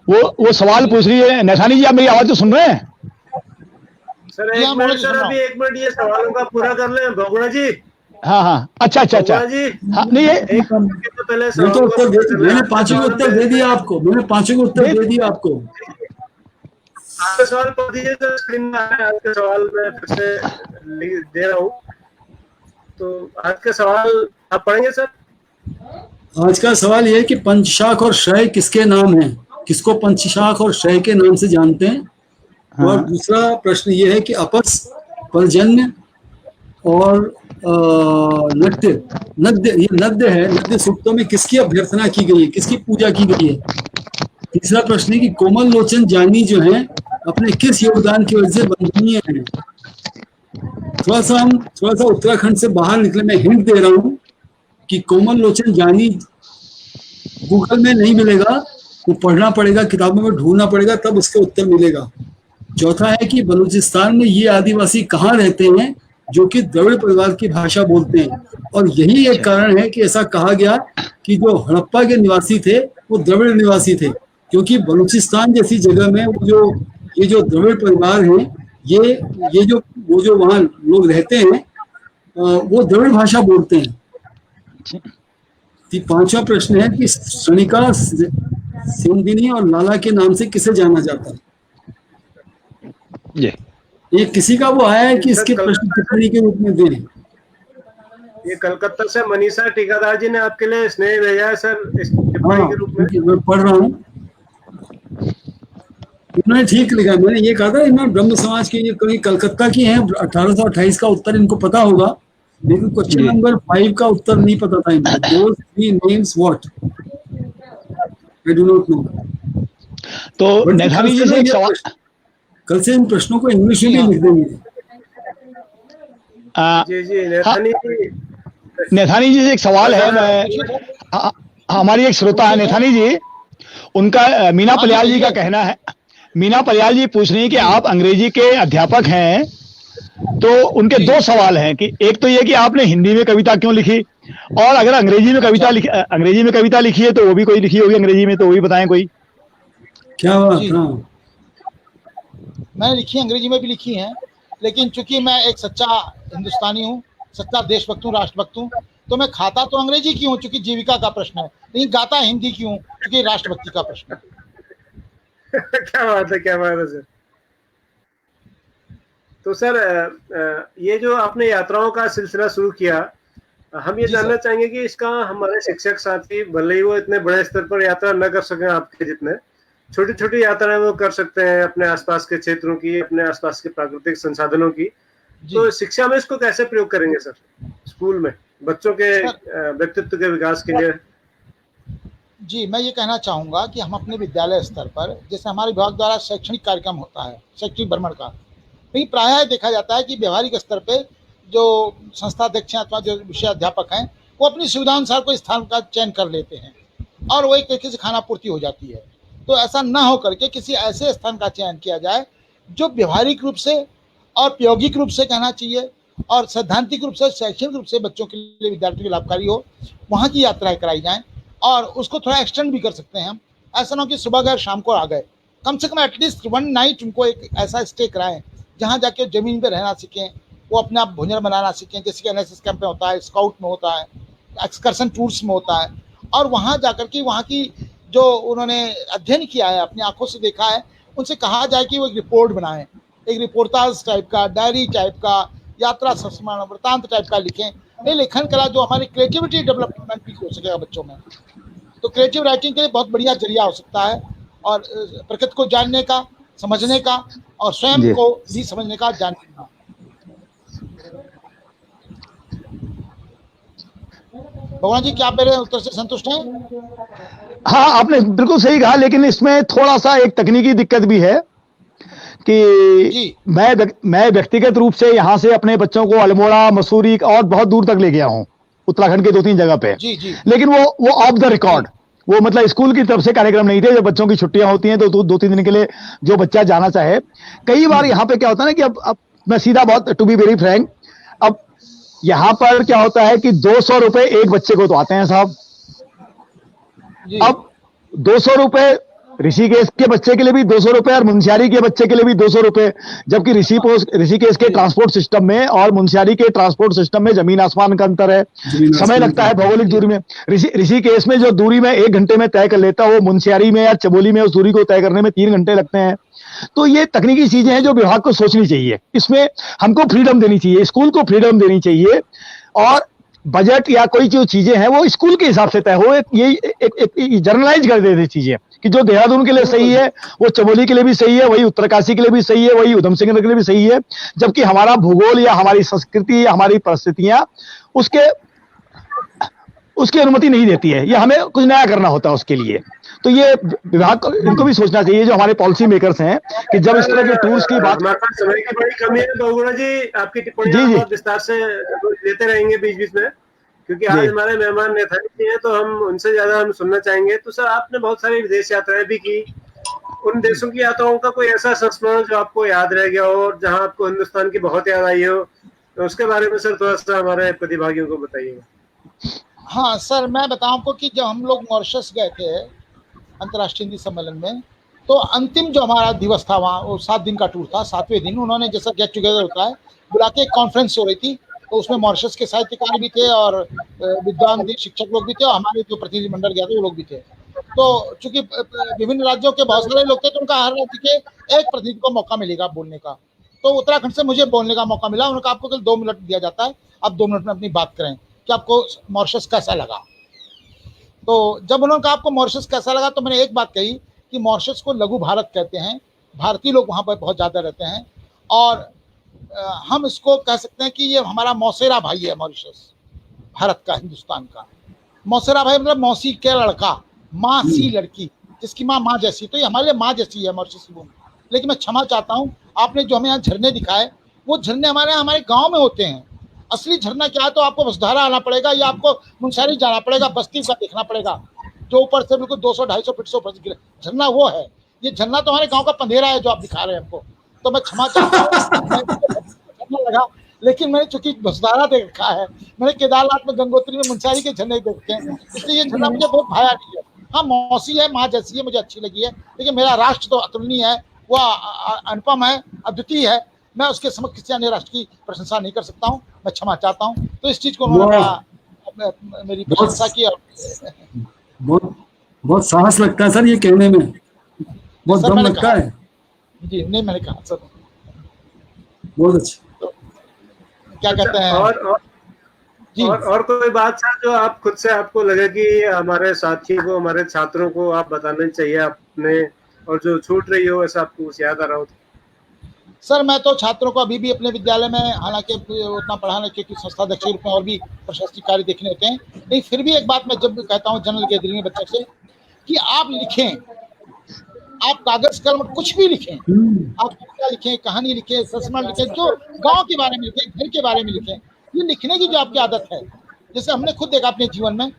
वो सवाल पूछ रही है। नेथानी जी आप मेरी आवाज तो सुन रहे हैं? सर एक मिनट सर, अभी एक मिनट ये सवालों का पूरा कर लें भगुणा जी। हाँ हाँ, अच्छा अच्छा अच्छा जी। हाँ, नहीं ये एक तो पहले मैंने पांचों को उत्तर दे दिया आपको। आपका सवाल पढ़ दीजिए तो स्क्रीन में है। आज का सवाल मैं फिर से दे रहा हूँ। तो आज का सवाल आप पढ़ेंगे सर? आज का सवाल ये है कि पंचशाख और शय किसके नाम हैं? किसको पंचशाख और शय के नाम से जानते हैं? हाँ। और दूसरा प्रश्न ये है कि अपस, पर्जन्य और नद्य ये नद्य है, नद्य सूक्तों में किसकी अभ्यर्थना की गई है, किसकी पूजा की गई है? तीसरा प्रश्न है कि कोमल लोचन जानी जो है अपने किस योगदान की वजह से वंदनीय है? थोड़ा सा उत्तराखंड से बाहर निकले। मैं हिंट दे रहा हूँ कि कोमल लोचन जानी गूगल में नहीं मिलेगा, वो पढ़ना पड़ेगा, किताबों में ढूंढना पड़ेगा, तब उसके उत्तर मिलेगा। चौथा है कि बलूचिस्तान में ये आदिवासी कहाँ रहते हैं जो कि द्रविड़ परिवार की भाषा बोलते हैं? और यही एक कारण है कि ऐसा कहा गया कि जो हड़प्पा के निवासी थे वो द्रविड़ निवासी थे, क्योंकि बलूचिस्तान जैसी जगह में ये जो द्रविड़ परिवार हैं, ये जो वहाँ लोग रहते हैं वो द्रविड़ भाषा बोलते हैं। पांचवा प्रश्न है कि सनिका, सिंधिनी और लाला के नाम से किसे जाना जाता है? ये किसी का वो आया है कि इसके प्रश्न टिप्पणी के रूप में दें। ये कलकत्ता से मनीषा टीकादार जी ने आपके लिए स्नेह भेजा है सर, इस टिप्पणी के रूप में। मैं पढ़ रहा हूँ। इन्होंने ठीक लिखा। मैंने ये कहा था इन्होंने ब्रह्म समाज के, ये कहीं कलकत्ता की हैं। 1828 का उत्तर इनको पता होगा, लेकिन क्वेश्चन नंबर 5 का उत्तर नहीं पता था इनको। Those three names what? I do not know. तो नेथानी जी से एक सवाल, कल से इन प्रश्नों को इंग्लिश में भी लिख देंगे। जी नेथानी जी से एक सवाल है। हमारी एक श्रोता है नेथानी जी, उनका मीना परियाल जी का कहना है। मीना परियाल जी पूछ रही है कि आप अंग्रेजी के अध्यापक हैं, तो उनके दो सवाल हैं कि एक तो ये कि आपने हिंदी में कविता क्यों लिखी, और अगर अंग्रेजी में कविता लिखी है तो वो भी कोई लिखी होगी अंग्रेजी में, तो वो भी बताएं कोई। क्या बात? मैंने लिखी, अंग्रेजी में भी लिखी हैं, लेकिन चूंकि मैं एक सच्चा हिंदुस्तानी हूँ, सच्चा देशभक्त हूँ, राष्ट्रभक्त हूँ, तो मैं खाता तो अंग्रेजी की हूँ चूंकि जीविका का प्रश्न है, लेकिन गाता हिंदी की हूँ क्योंकि राष्ट्रभक्ति का प्रश्न है। क्या बात है सर। तो सर ये जो आपने यात्राओं का सिलसिला शुरू किया, हम ये जानना चाहेंगे कि इसका हमारे शिक्षक साथी भले ही वो इतने बड़े स्तर पर यात्रा न कर सके आपके जितने, छोटी छोटी यात्राएं वो कर सकते हैं अपने आसपास के क्षेत्रों की, अपने आसपास के प्राकृतिक संसाधनों की। तो शिक्षा में इसको कैसे प्रयोग करेंगे सर स्कूल में बच्चों के व्यक्तित्व के विकास के लिए? जी, मैं ये कहना चाहूँगा कि हम अपने विद्यालय स्तर पर, जैसे हमारे विभाग द्वारा शैक्षणिक कार्यक्रम होता है, शैक्षणिक भ्रमण का, लेकिन प्रायः देखा जाता है कि व्यवहारिक स्तर पे जो संस्थाध्यक्ष हैं अथवा जो विषय अध्यापक हैं वो अपनी सुविधानुसार कोई स्थान का चयन कर लेते हैं और वो एक तरीके से खाना पूर्ति हो जाती है। तो ऐसा न हो करके किसी ऐसे स्थान का चयन किया जाए जो व्यवहारिक रूप से और प्रायोगिक रूप से कहना चाहिए और सैद्धांतिक रूप से, शैक्षणिक रूप से बच्चों के लिए, विद्यार्थियों के लाभकारी हो, वहाँ की यात्राएं कराई जाएँ और उसको थोड़ा एक्सटेंड भी कर सकते हैं हम। ऐसा ना हो कि सुबह गए शाम को आ गए, कम से कम एटलीस्ट 1 नाइट उनको एक ऐसा स्टे कराएं जहाँ जाके ज़मीन पे रहना सीखें, वो अपने आप भोजन बनाना सीखें, जैसे कि NSS कैंप में होता है, स्काउट में होता है, एक्सकर्सन टूर्स में होता है, और वहाँ जाकर के वहाँ की जो उन्होंने अध्ययन किया है, अपनी आंखों से देखा है, उनसे कहा जाए कि वो एक रिपोर्ट बनाएं, एक रिपोर्टाज टाइप का, डायरी टाइप का, यात्रा संस्मरण वृत्तांत टाइप का लिखें। ये लेखन कला जो हमारी क्रिएटिविटी डेवलपमेंट भी हो सकेगा बच्चों में। तो क्रिएटिव राइटिंग के लिए बहुत बढ़िया जरिया हो सकता है, और प्रकृति को जानने का, समझने का, और स्वयं को भी समझने का, जानने का। भगवान जी, क्या आप मेरे उत्तर से संतुष्ट हैं? हाँ, आपने बिल्कुल सही कहा, लेकिन इसमें थोड़ा सा एक तकनीकी दिक्कत भी है कि मैं व्यक्तिगत रूप से यहाँ से अपने बच्चों को अल्मोड़ा, मसूरी और बहुत दूर तक ले गया हूँ, उत्तराखंड के 2-3 जगह पे। जी। लेकिन वो ऑफ द रिकॉर्ड, वो मतलब स्कूल की तरफ से कार्यक्रम नहीं थे। जब बच्चों की छुट्टियां होती हैं तो 2-3 दिन के लिए जो बच्चा जाना चाहे, कई बार यहाँ पे क्या होता है ना कि अब मैं सीधा बहुत, टू बी वेरी फ्रैंक, अब यहाँ पर क्या होता है कि 200 रुपए एक बच्चे को तो आते हैं साहब। अब 200 रुपए ऋषिकेश के बच्चे के लिए भी 200 रुपए और मुंशियारी के बच्चे के लिए भी 200 रुपए, जबकि ऋषिकेश के ट्रांसपोर्ट सिस्टम में और मुंशियारी के ट्रांसपोर्ट सिस्टम में जमीन आसमान का अंतर है। समय लगता है भौगोलिक दूरी में। ऋषिकेश में जो दूरी में 1 घंटे में तय कर लेता है, वो मुंशियारी में या चमोली में उस दूरी को तय करने में 3 घंटे लगते हैं। तो ये तकनीकी चीजें हैं जो विभाग को सोचनी चाहिए। इसमें हमको फ्रीडम देनी चाहिए, स्कूल को फ्रीडम देनी चाहिए, और बजट या कोई जो चीजें हैं वो स्कूल के हिसाब से तय हो। ये एक जर्नलाइज कर देते चीजें कि जो देहरादून के लिए सही है वो चमोली के लिए भी सही है, वही उत्तरकाशी के लिए भी सही है, वही उधम सिंह नगर के लिए भी सही है। जबकि हमारा भूगोल या हमारी संस्कृति या हमारी परिस्थितियां उसकी अनुमति नहीं देती है, या हमें कुछ नया करना होता है उसके लिए। तो ये विभाग को, इनको भी सोचना चाहिए, जो हमारे पॉलिसी मेकर्स हैं, कि जब इस तरह के टूर्स की बात। हमारे पास समय की बड़ी कमी है बहुगुणा जी, आपकी टिप्पणियां बहुत विस्तार से लेते रहेंगे बीच बीच में, क्योंकि आज हमारे मेहमान नेथानी जी हैं, तो हम उनसे ज्यादा हम सुनना चाहेंगे। तो सर, आपने बहुत सारी विदेश यात्राएं भी की, उन देशों की यात्राओं का कोई ऐसा संस्मरण जो आपको याद रह गया हो और जहां आपको हिंदुस्तान की बहुत याद आई हो, तो उसके बारे में सर थोड़ा सा हमारे प्रतिभागियों को बताइएगा। हाँ सर, मैं बताऊं आपको कि जब हम लोग मॉरिशस गए थे अंतर्राष्ट्रीय हिंदी सम्मेलन में, तो अंतिम जो हमारा दिवस था वहाँ, वो 7 दिन का टूर था। 7वें दिन उन्होंने, जैसा गेट टुगेदर होता है, बुला के कॉन्फ्रेंस हो रही थी, तो उसमें मॉरिशस के साहित्यकार भी थे और विद्वान शिक्षक लोग भी थे, और हमारे जो प्रतिनिधिमंडल गया था वो लोग भी थे। तो चूंकि विभिन्न राज्यों के बहुत सारे लोग थे, तो उनका हर राज्य के एक प्रतिनिधि को मौका मिलेगा बोलने का। तो उत्तराखंड से मुझे बोलने का मौका मिला। उन्होंने कहा आपको केवल 2 मिनट दिया जाता है, आप 2 मिनट में अपनी बात करें कि आपको मॉरिशस कैसा लगा। तो जब उन्होंने कहा आपको मॉरिशस कैसा लगा, तो मैंने एक बात कही कि मॉरिशस को लघु भारत कहते हैं, भारतीय लोग वहाँ पर बहुत ज़्यादा रहते हैं, और हम इसको कह सकते हैं कि ये हमारा मौसेरा भाई है मॉरिशस, भारत का, हिंदुस्तान का। मौसेरा भाई मतलब मौसी के लड़का, माँ सी लड़की, जिसकी माँ जैसी, तो ये हमारे लिए माँ जैसी है मॉरिशस की भूमि। लेकिन मैं क्षमा चाहता हूँ, आपने जो हमें यहाँ झरने दिखाए, वो झरने हमारे गाँव में होते हैं। असली झरना क्या है, तो आपको वसुधारा आना पड़ेगा, या आपको मुंशियारी जाना पड़ेगा, बस्ती का देखना पड़ेगा, जो ऊपर से बिल्कुल 200-250 फीट से ऊपर झरना वो है। ये झरना तो हमारे गांव का पंधेरा है जो आप दिखा रहे हैं हमको। तो मैं क्षमा चाहता हूँ लगा, लेकिन मैंने चूंकि वसुधारा देख रखा है, मैंने केदारनाथ में, गंगोत्री में मुंशियारी के झरने देखे हैं, इसलिए ये झरना मुझे बहुत भाया नहीं है। हाँ, मौसी है, माँ जैसी है, मुझे अच्छी लगी है, लेकिन मेरा राष्ट्र तो अतुलनीय है, वह अनुपम है, अद्वितीय है। मैं उसके समक्ष किसी अन्य राष्ट्र की प्रशंसा नहीं कर सकता हूँ, मैं क्षमा चाहता हूँ। तो इस चीज को उन्होंने मेरी प्रशंसा की। बहुत साहस लगता है सर ये कहने में, बहुत दम लगता है जी। नहीं, मैंने कहा सर, बहुत अच्छा। तो क्या कहते हैं और कोई बात सर जो आप खुद से आपको लगे कि हमारे साथियों को, हमारे छात्रों को आप बताना चाहिए आपने, और जो छूट रही हो ऐसा आपको कुछ याद आ रहा हो? सर, मैं तो छात्रों को अभी भी अपने विद्यालय में, हालांकि उतना पढ़ाने, क्योंकि संस्थाध्यक्ष के रूप में और भी प्रशासनिक कार्य देखने होते हैं, लेकिन फिर भी एक बात मैं जब कहता हूँ जनरल गैदरिंग में बच्चों से, कि आप लिखें, आप कागज कलम कुछ भी लिखें, आप कविता लिखें, कहानी लिखें, संस्मरण लिखें, जो गांव के बारे में लिखें, घर के बारे में लिखें। ये लिखने की जो आपकी आदत है, जैसे हमने खुद देखा अपने जीवन में,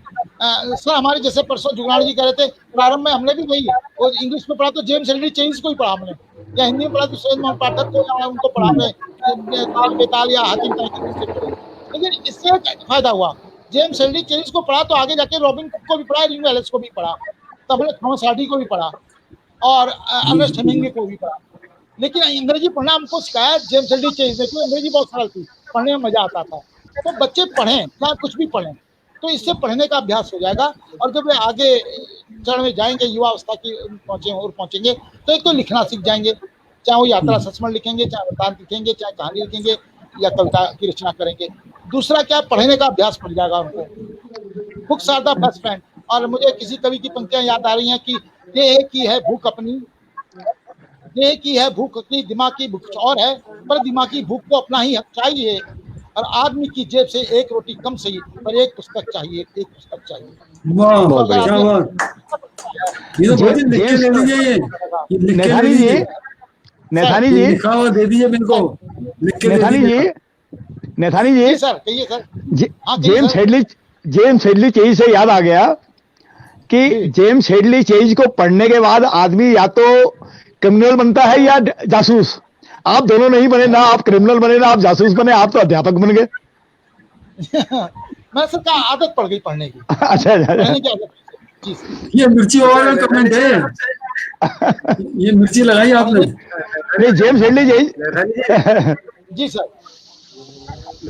सर हमारे जैसे परसों जुगाड़ जी कह रहे थे, प्रारंभ में हमने भी वही, और इंग्लिश में पढ़ा तो जेम्स एल्ड्री चेंज को ही पढ़ा हमने, या हिंदी में पढ़ा तो सुरेंद्र मोहन पाठक को, या उनको पढ़ा हमने ताल बेताल या हातिम ताल। लेकिन इससे फायदा हुआ, जेम्स एल्ड्री चेंज को पढ़ा तो आगे जाके रॉबिन कुक को भी पढ़ा, रिंग एलिस को भी पढ़ा, तब हमने थॉमस हार्डी को भी पढ़ा, और अर्नेस्ट हेमिंग्वे को भी पढ़ा। लेकिन अंग्रेजी पढ़ना हमको सिखाया जेम्स एल्ड्री चेंज ने, क्योंकि अंग्रेजी बहुत सरल थी, पढ़ने में मजा आता था। तो बच्चे पढ़ें, चाहे कुछ भी पढ़ें, तो इससे पढ़ने का अभ्यास हो जाएगा, और जब वे आगे चरण में जाएंगे, युवा अवस्था की पहुंचेंगे तो एक तो लिखना सीख जाएंगे, चाहे वो यात्रा संस्मरण लिखेंगे, चाहे वृत्तांत लिखेंगे, चाहे कहानी लिखेंगे या कविता की रचना करेंगे। दूसरा क्या, पढ़ने का अभ्यास पड़ जाएगा उनको। Books are the best friend. और मुझे किसी कवि की पंक्तियां याद आ रही हैं कि देह की है भूख अपनी, देह की है भूख अपनी, दिमाग की भूख और है, पर दिमाग की भूख को अपना ही हक चाहिए। और आदमी की जेब से एक रोटी कम सही, पर एक पुस्तक चाहिए, एक पुस्तक चाहिए। वाह बहुत बढ़िया। क्या बात, ये तो बहुत ही लिख के दे दीजिए, ये लिख के दे नेथानी जी, दीजिए, नेथानी ये जी, लिखा हुआ दे दीजिए मेरे को, लिख के दे नेथानी दीजिए। जी, नेथानी जी जी, सर, कहिए सर। हाँ, कहिए James sir. Hadley, James Hadley Chase से याद आ गया कि जी। जेम्स हेडली चेज को पढ़ने के बाद आदमी या तो क्रिमिनल बनता है या जासूस। आप दोनों नहीं बने, ना आप क्रिमिनल बने ना आप जासूस बने, आप तो अध्यापक बन गए। मैं सर का आदत पड़ गई पढ़ने की, अच्छा अच्छा अच्छा। पढ़ने की आदत। जी सर। ये मिर्ची वाला कमेंट है, ये मिर्ची लगाई आपने। नहीं, James Hadley chase. Nethani ji, जी सर।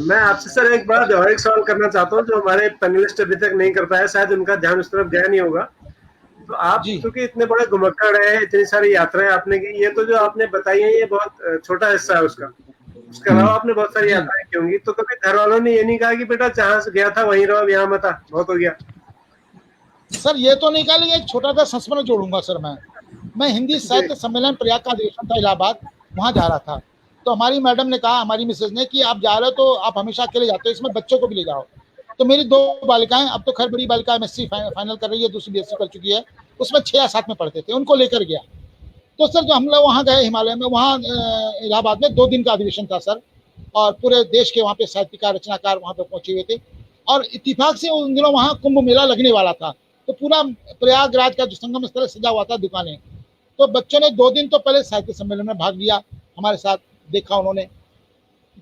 मैं आपसे सर एक बार और एक सवाल करना चाहता हूँ जो हमारे पैनलिस्ट अभी तक नहीं कर पाया, शायद उनका ध्यान उस तरफ गया नहीं होगा। तो आप जी। क्योंकि इतने बड़े घुमक्कड़ है, इतनी सारी यात्राएं आपने की, ये तो जो आपने बताई है ये बहुत छोटा हिस्सा है उसका। उसके अलावा आपने बहुत सारी यात्राएं की होंगी, तो कभी घर वालों ने ये नहीं कहा कि बेटा जहाँ से गया था वहीं रहो, अब यहाँ मत आ, बहुत हो गया? सर ये तो नहीं कहा, लेकिन एक छोटा सा संस्मरण जोड़ूंगा सर। मैं हिंदी साहित्य सम्मेलन प्रयाग का अधिवेशन था इलाहाबाद, वहां जा रहा था। तो हमारी मैडम ने कहा, हमारी मिसेज ने, कि आप जा रहे हो तो आप हमेशा अकेले जाते हो, इसमें बच्चों को भी ले जाओ। तो मेरी 2 बालिकाएं, अब तो खैर बड़ी बालिका एमएससी फाइनल कर रही है, दूसरी बीएससी कर चुकी है, उसमें 6 या 7 में पढ़ते थे, उनको लेकर गया। तो सर जो हम लोग वहाँ गए हिमालय में, वहाँ इलाहाबाद में 2 दिन का अधिवेशन था सर, और पूरे देश के वहाँ पे साहित्यकार रचनाकार वहाँ पे पहुंचे हुए थे। और इत्तेफाक से उन दिनों वहाँ कुंभ मेला लगने वाला था, तो पूरा प्रयागराज का जो संगम स्थल सजा हुआ था, दुकानें। तो बच्चों ने 2 दिन तो पहले साहित्य सम्मेलन में भाग लिया, हमारे साथ देखा उन्होंने,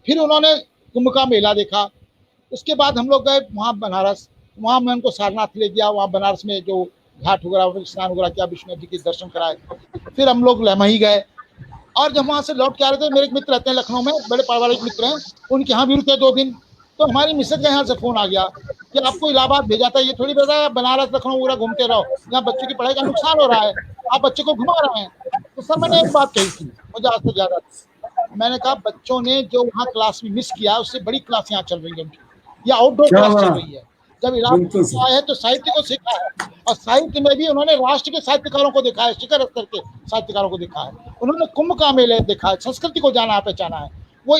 फिर उन्होंने कुंभ का मेला देखा। उसके बाद हम लोग गए वहाँ बनारस, वहाँ मैं उनको सारनाथ ले गया, वहाँ बनारस में जो घाट वगैरह स्नान वगैरह किया, विष्णु जी के दर्शन कराए। फिर हम लोग लमही गए, और जब वहाँ से लौट के आ रहे थे, मेरे एक मित्र रहते हैं लखनऊ में, बड़े पारिवारिक मित्र हैं, उनके यहाँ भी रुके 2 दिन। तो हमारी मिसेज के यहाँ से फोन आ गया कि आपको इलाहाबाद भेजा था, ये थोड़ी बेटा बनारस लखनऊ पूरा घूमते रहो, यहाँ बच्चों की पढ़ाई का नुकसान हो रहा है, आप बच्चे को घुमा रहे हैं। तो सर मैंने एक बात कही थी, मुझे आज तक याद आती, मैंने कहा बच्चों ने जो वहाँ क्लास में मिस किया, उससे बड़ी क्लास यहाँ चल रही है उनकी, या आउटडोर क्लास चल रही है। जब इलाहाबाद आए हैं तो साहित्य को सीखा है, और साहित्य में भी उन्होंने राष्ट्र के साहित्यकारों को देखा है, शिखर स्तर के साहित्यकारों को देखा है, उन्होंने कुंभ का मेले देखा है, संस्कृति को जाना पहचाना है। वो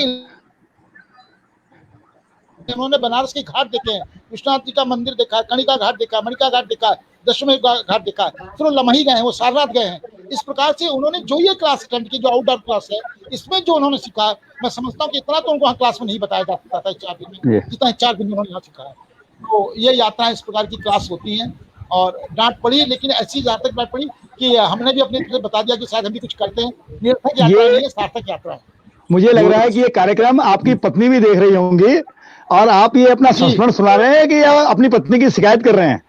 उन्होंने बनारस के घाट देखे हैं, विश्वनाथ जी का मंदिर देखा है, कणिका घाट देखा है, मणिका घाट देखा है, दशमेश घाट देखा है, फिर वो लमही गए हैं, वो सारनाथ गए हैं। इस प्रकार से उन्होंने जो ये क्लास अटेंड की, जो आउटडोर क्लास है, इसमें जो उन्होंने सीखा है, मैं समझता हूँ कि इतना तो उनको वहाँ क्लास में नहीं बताया जा सकता था 4 दिन में, जितना 4 दिन में उन्होंने यहाँ सीखा है। तो ये यात्राएं इस प्रकार की क्लास होती हैं, और डांट पड़ी, लेकिन ऐसी जहाँ तक डांट पड़ी कि हमने भी अपने तरफ बता दिया कि शायद हम भी कुछ करते हैं, निरर्थक यात्रा नहीं है, सार्थक यात्रा है। मुझे लग रहा है कि ये कार्यक्रम आपकी पत्नी भी देख रही होंगी, और आप ये अपना संस्मरण सुना रहे हैं कि अपनी पत्नी की शिकायत कर रहे हैं?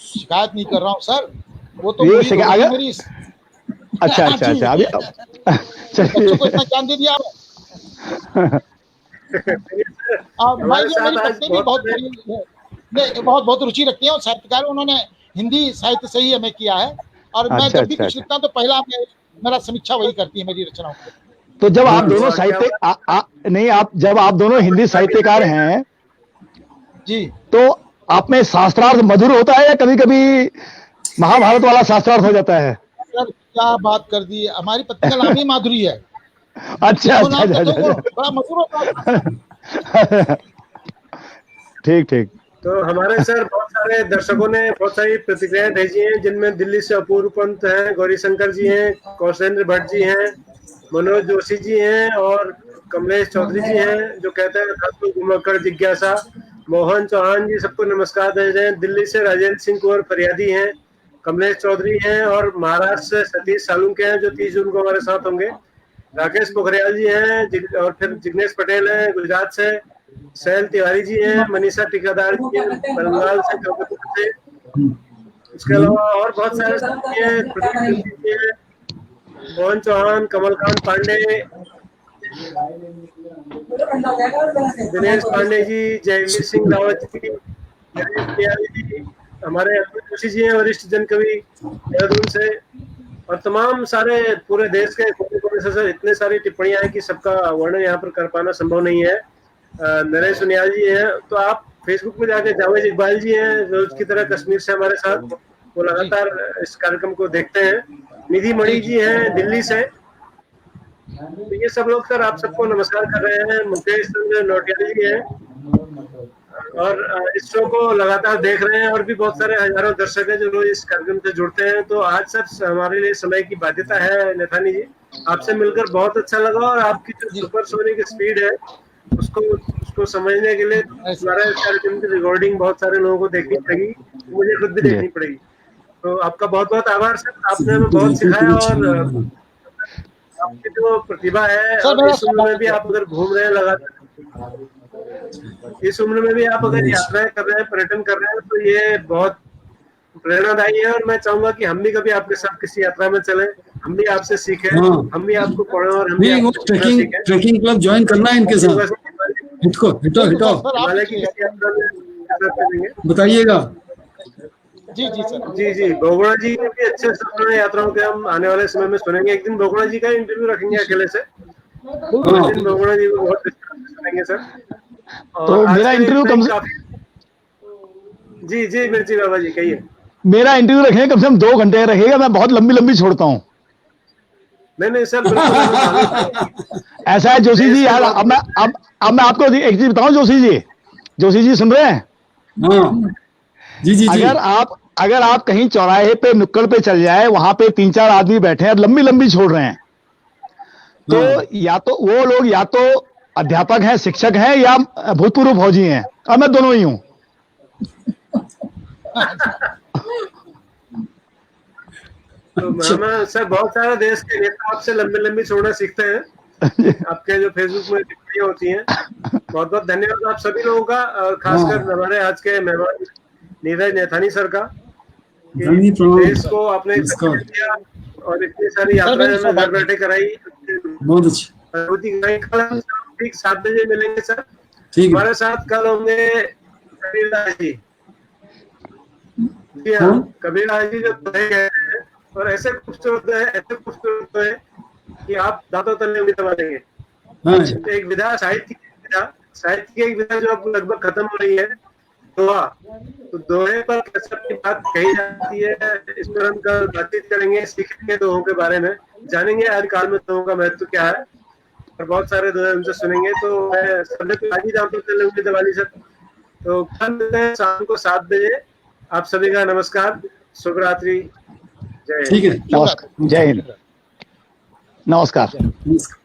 शिकायत नहीं कर रहा हूँ सर, वो तो ये मेरी मेरी। अच्छा अच्छा अच्छा, अभी बच्चों को इतना ज्ञान दे दिया। मेरी पत्नी भी बहुत रुचि रखती है, और साहित्यकार, उन्होंने हिंदी साहित्य से ही हमें किया है, और मैं जब भी कुछ लिखता हूँ तो पहला मेरा समीक्षा वही करती है मेरी रचनाओं की। तो जब आप दोनों नहीं, आप जब आप दोनों हिंदी साहित्यकार हैं जी, तो आप में शास्त्रार्थ मधुर होता है या कभी कभी महाभारत वाला शास्त्रार्थ हो जाता है? सर क्या बात कर दी, हमारी पत्नी का नाम ही माधुरी है। अच्छा अच्छा अच्छा, बड़ा मधुर होता है। ठीक ठीक। तो हमारे सर बहुत सारे दर्शकों ने बहुत सारी प्रतिक्रियाएं भेजी हैं, जिनमें दिल्ली से अपूर्व पंत हैं, गौरी शंकर जी हैं, कौशलेंद्र भट्ट जी हैं, मनोज जोशी जी हैं, और कमलेश चौधरी जी हैं, जो कहते हैं धर्म घुमक्कड़ जिज्ञासा। मोहन चौहान जी, सबको नमस्कार दे रहे हैं। दिल्ली से राजेंद्र सिंह कुंवर फरियादी हैं, कमलेश चौधरी हैं, और महाराष्ट्र से सतीश सालुंके हैं, जो 30 जून को हमारे साथ होंगे। राकेश पोखरियाल जी हैं, और फिर जिग्नेश पटेल हैं गुजरात से, सैल तिवारी जी हैं, मनीषा टिकादार जी हैं बंगाल से, जबलपुर से। उसके अलावा और बहुत सारे साथी हैं, प्रदीप जी हैं, मोहन चौहान, कमलकांत पांडे, दिनेश पांडे जी, जयवीर सिंह रावत जी, नरेश तिवारी जी, हमारे अमित जोशी जी हैं, वरिष्ठ जन कवि देहरादून से, और तमाम सारे पूरे देश के कोने कोने से सर इतने सारी टिप्पणियां हैं कि सबका वर्णन यहाँ पर कर पाना संभव नहीं है। नरेश सुनियाल जी हैं, तो आप फेसबुक पे जाके, जावेद इकबाल जी हैं रोज की तरह कश्मीर से हमारे साथ, वो लगातार इस कार्यक्रम को देखते हैं। निधि मणि जी हैं दिल्ली से। तो ये सब लोग सर आप सबको नमस्कार कर रहे हैं। मुकेश चंद्र नौटियाल जी हैं और इस शो को लगातार देख रहे हैं, और भी बहुत सारे हजारों दर्शक हैं जो रोज इस कार्यक्रम से जुड़ते हैं। तो आज सर हमारे लिए समय की बाध्यता है नेथानी जी, आपसे मिलकर बहुत अच्छा लगा, और आपकी जो सुपरसोनिक स्पीड है उसको समझने के लिए हमारे कार्यक्रम की रिकॉर्डिंग बहुत सारे लोगों को देखनी पड़ेगी, मुझे खुद भी देखनी पड़ेगी। तो आपका बहुत बहुत आभार सर, आपने हमें बहुत सिखाया, और आपकी जो प्रतिभा है, इस उम्र में भी आप अगर घूम रहे हैं लगातार, इस उम्र में भी आप अगर यात्राएं कर रहे हैं, पर्यटन कर रहे हैं, तो ये बहुत प्रेरणादायी है। और मैं चाहूंगा कि हम भी कभी आपके साथ किसी यात्रा में चलें, हम भी आपसे सीखें, हम भी आपको पढ़ें, और हम भी ट्रैकिंग क्लब ज्वाइन करना है इनके साथ। हिटो बताइएगा। जी जी सर, जी बोगुणा जी के भी अच्छे सफर यात्राओं के हम आने वाले समय में सुनेंगे। एक दिन बोगुणा जी का इंटरव्यू रखेंगे अकेले से, एक दिन बोगुणा जी को बहुत सुनेंगे सर। तो मेरा इंटरव्यू कम से जी मिर्ची बाबा जी कहिए। मेरा इंटरव्यू रखेंगे कम से कम 2 घंटे रहेगा, मैं बहुत लंबी छोड़ता हूँ। नहीं सर बिल्कुल ऐसा है जोशी जी यार, अब मैं आपको एक चीज बताऊं जोशी जी सुन रहे हैं? हाँ जी। अगर आप कहीं चौराहे पे नुक्कड़ पे चल जाए, वहां पे 3-4 आदमी बैठे हैं लंबी छोड़ रहे हैं, तो या तो वो लोग या तो अध्यापक हैं, शिक्षक हैं, या भूतपूर्व फौजी हैं, और मैं दोनों ही हूं। तो मैं सर बहुत सारे देश के नेता आपसे लंबी छोड़ना सीखते हैं, आपके जो फेसबुक में टिप्पणियां होती हैं। बहुत बहुत धन्यवाद आप सभी लोगों का, खासकर हमारे आज के मेहमान नीरज नैथानी सर का, देश को आपने किया और इतनी सारी यात्राएं हमें घर बैठे कराई, बहुत अच्छा। कल हम ठीक 7 बजे मिलेंगे सर। हमारे साथ कल होंगे कबीरदास जी। जी हाँ, कबीरदास जी जो गए हैं, और ऐसे खूबसूरत है कि आप दांतों तले उंगली दबा देंगे। एक विधा, साहित्य की एक विधा जो अब लगभग खत्म हो रही है, दोहा। तो दोहे पर कसरत की बात कही जाती है, इस पर हम कल बातचीत करेंगे, सीखेंगे दोहों के बारे में, जानेंगे आज काल में दोहों का महत्व क्या है, और बहुत सारे दोहे उनसे सुनेंगे। तो मैं सबने तो आज ही दांतों तले उंगली दबा ली सर। तो कल मिलते हैं शाम को 7 बजे। आप सभी का नमस्कार, शुभ रात्रि, ठीक है, नमस्कार, जय हिंद, नमस्कार। नमस्कार।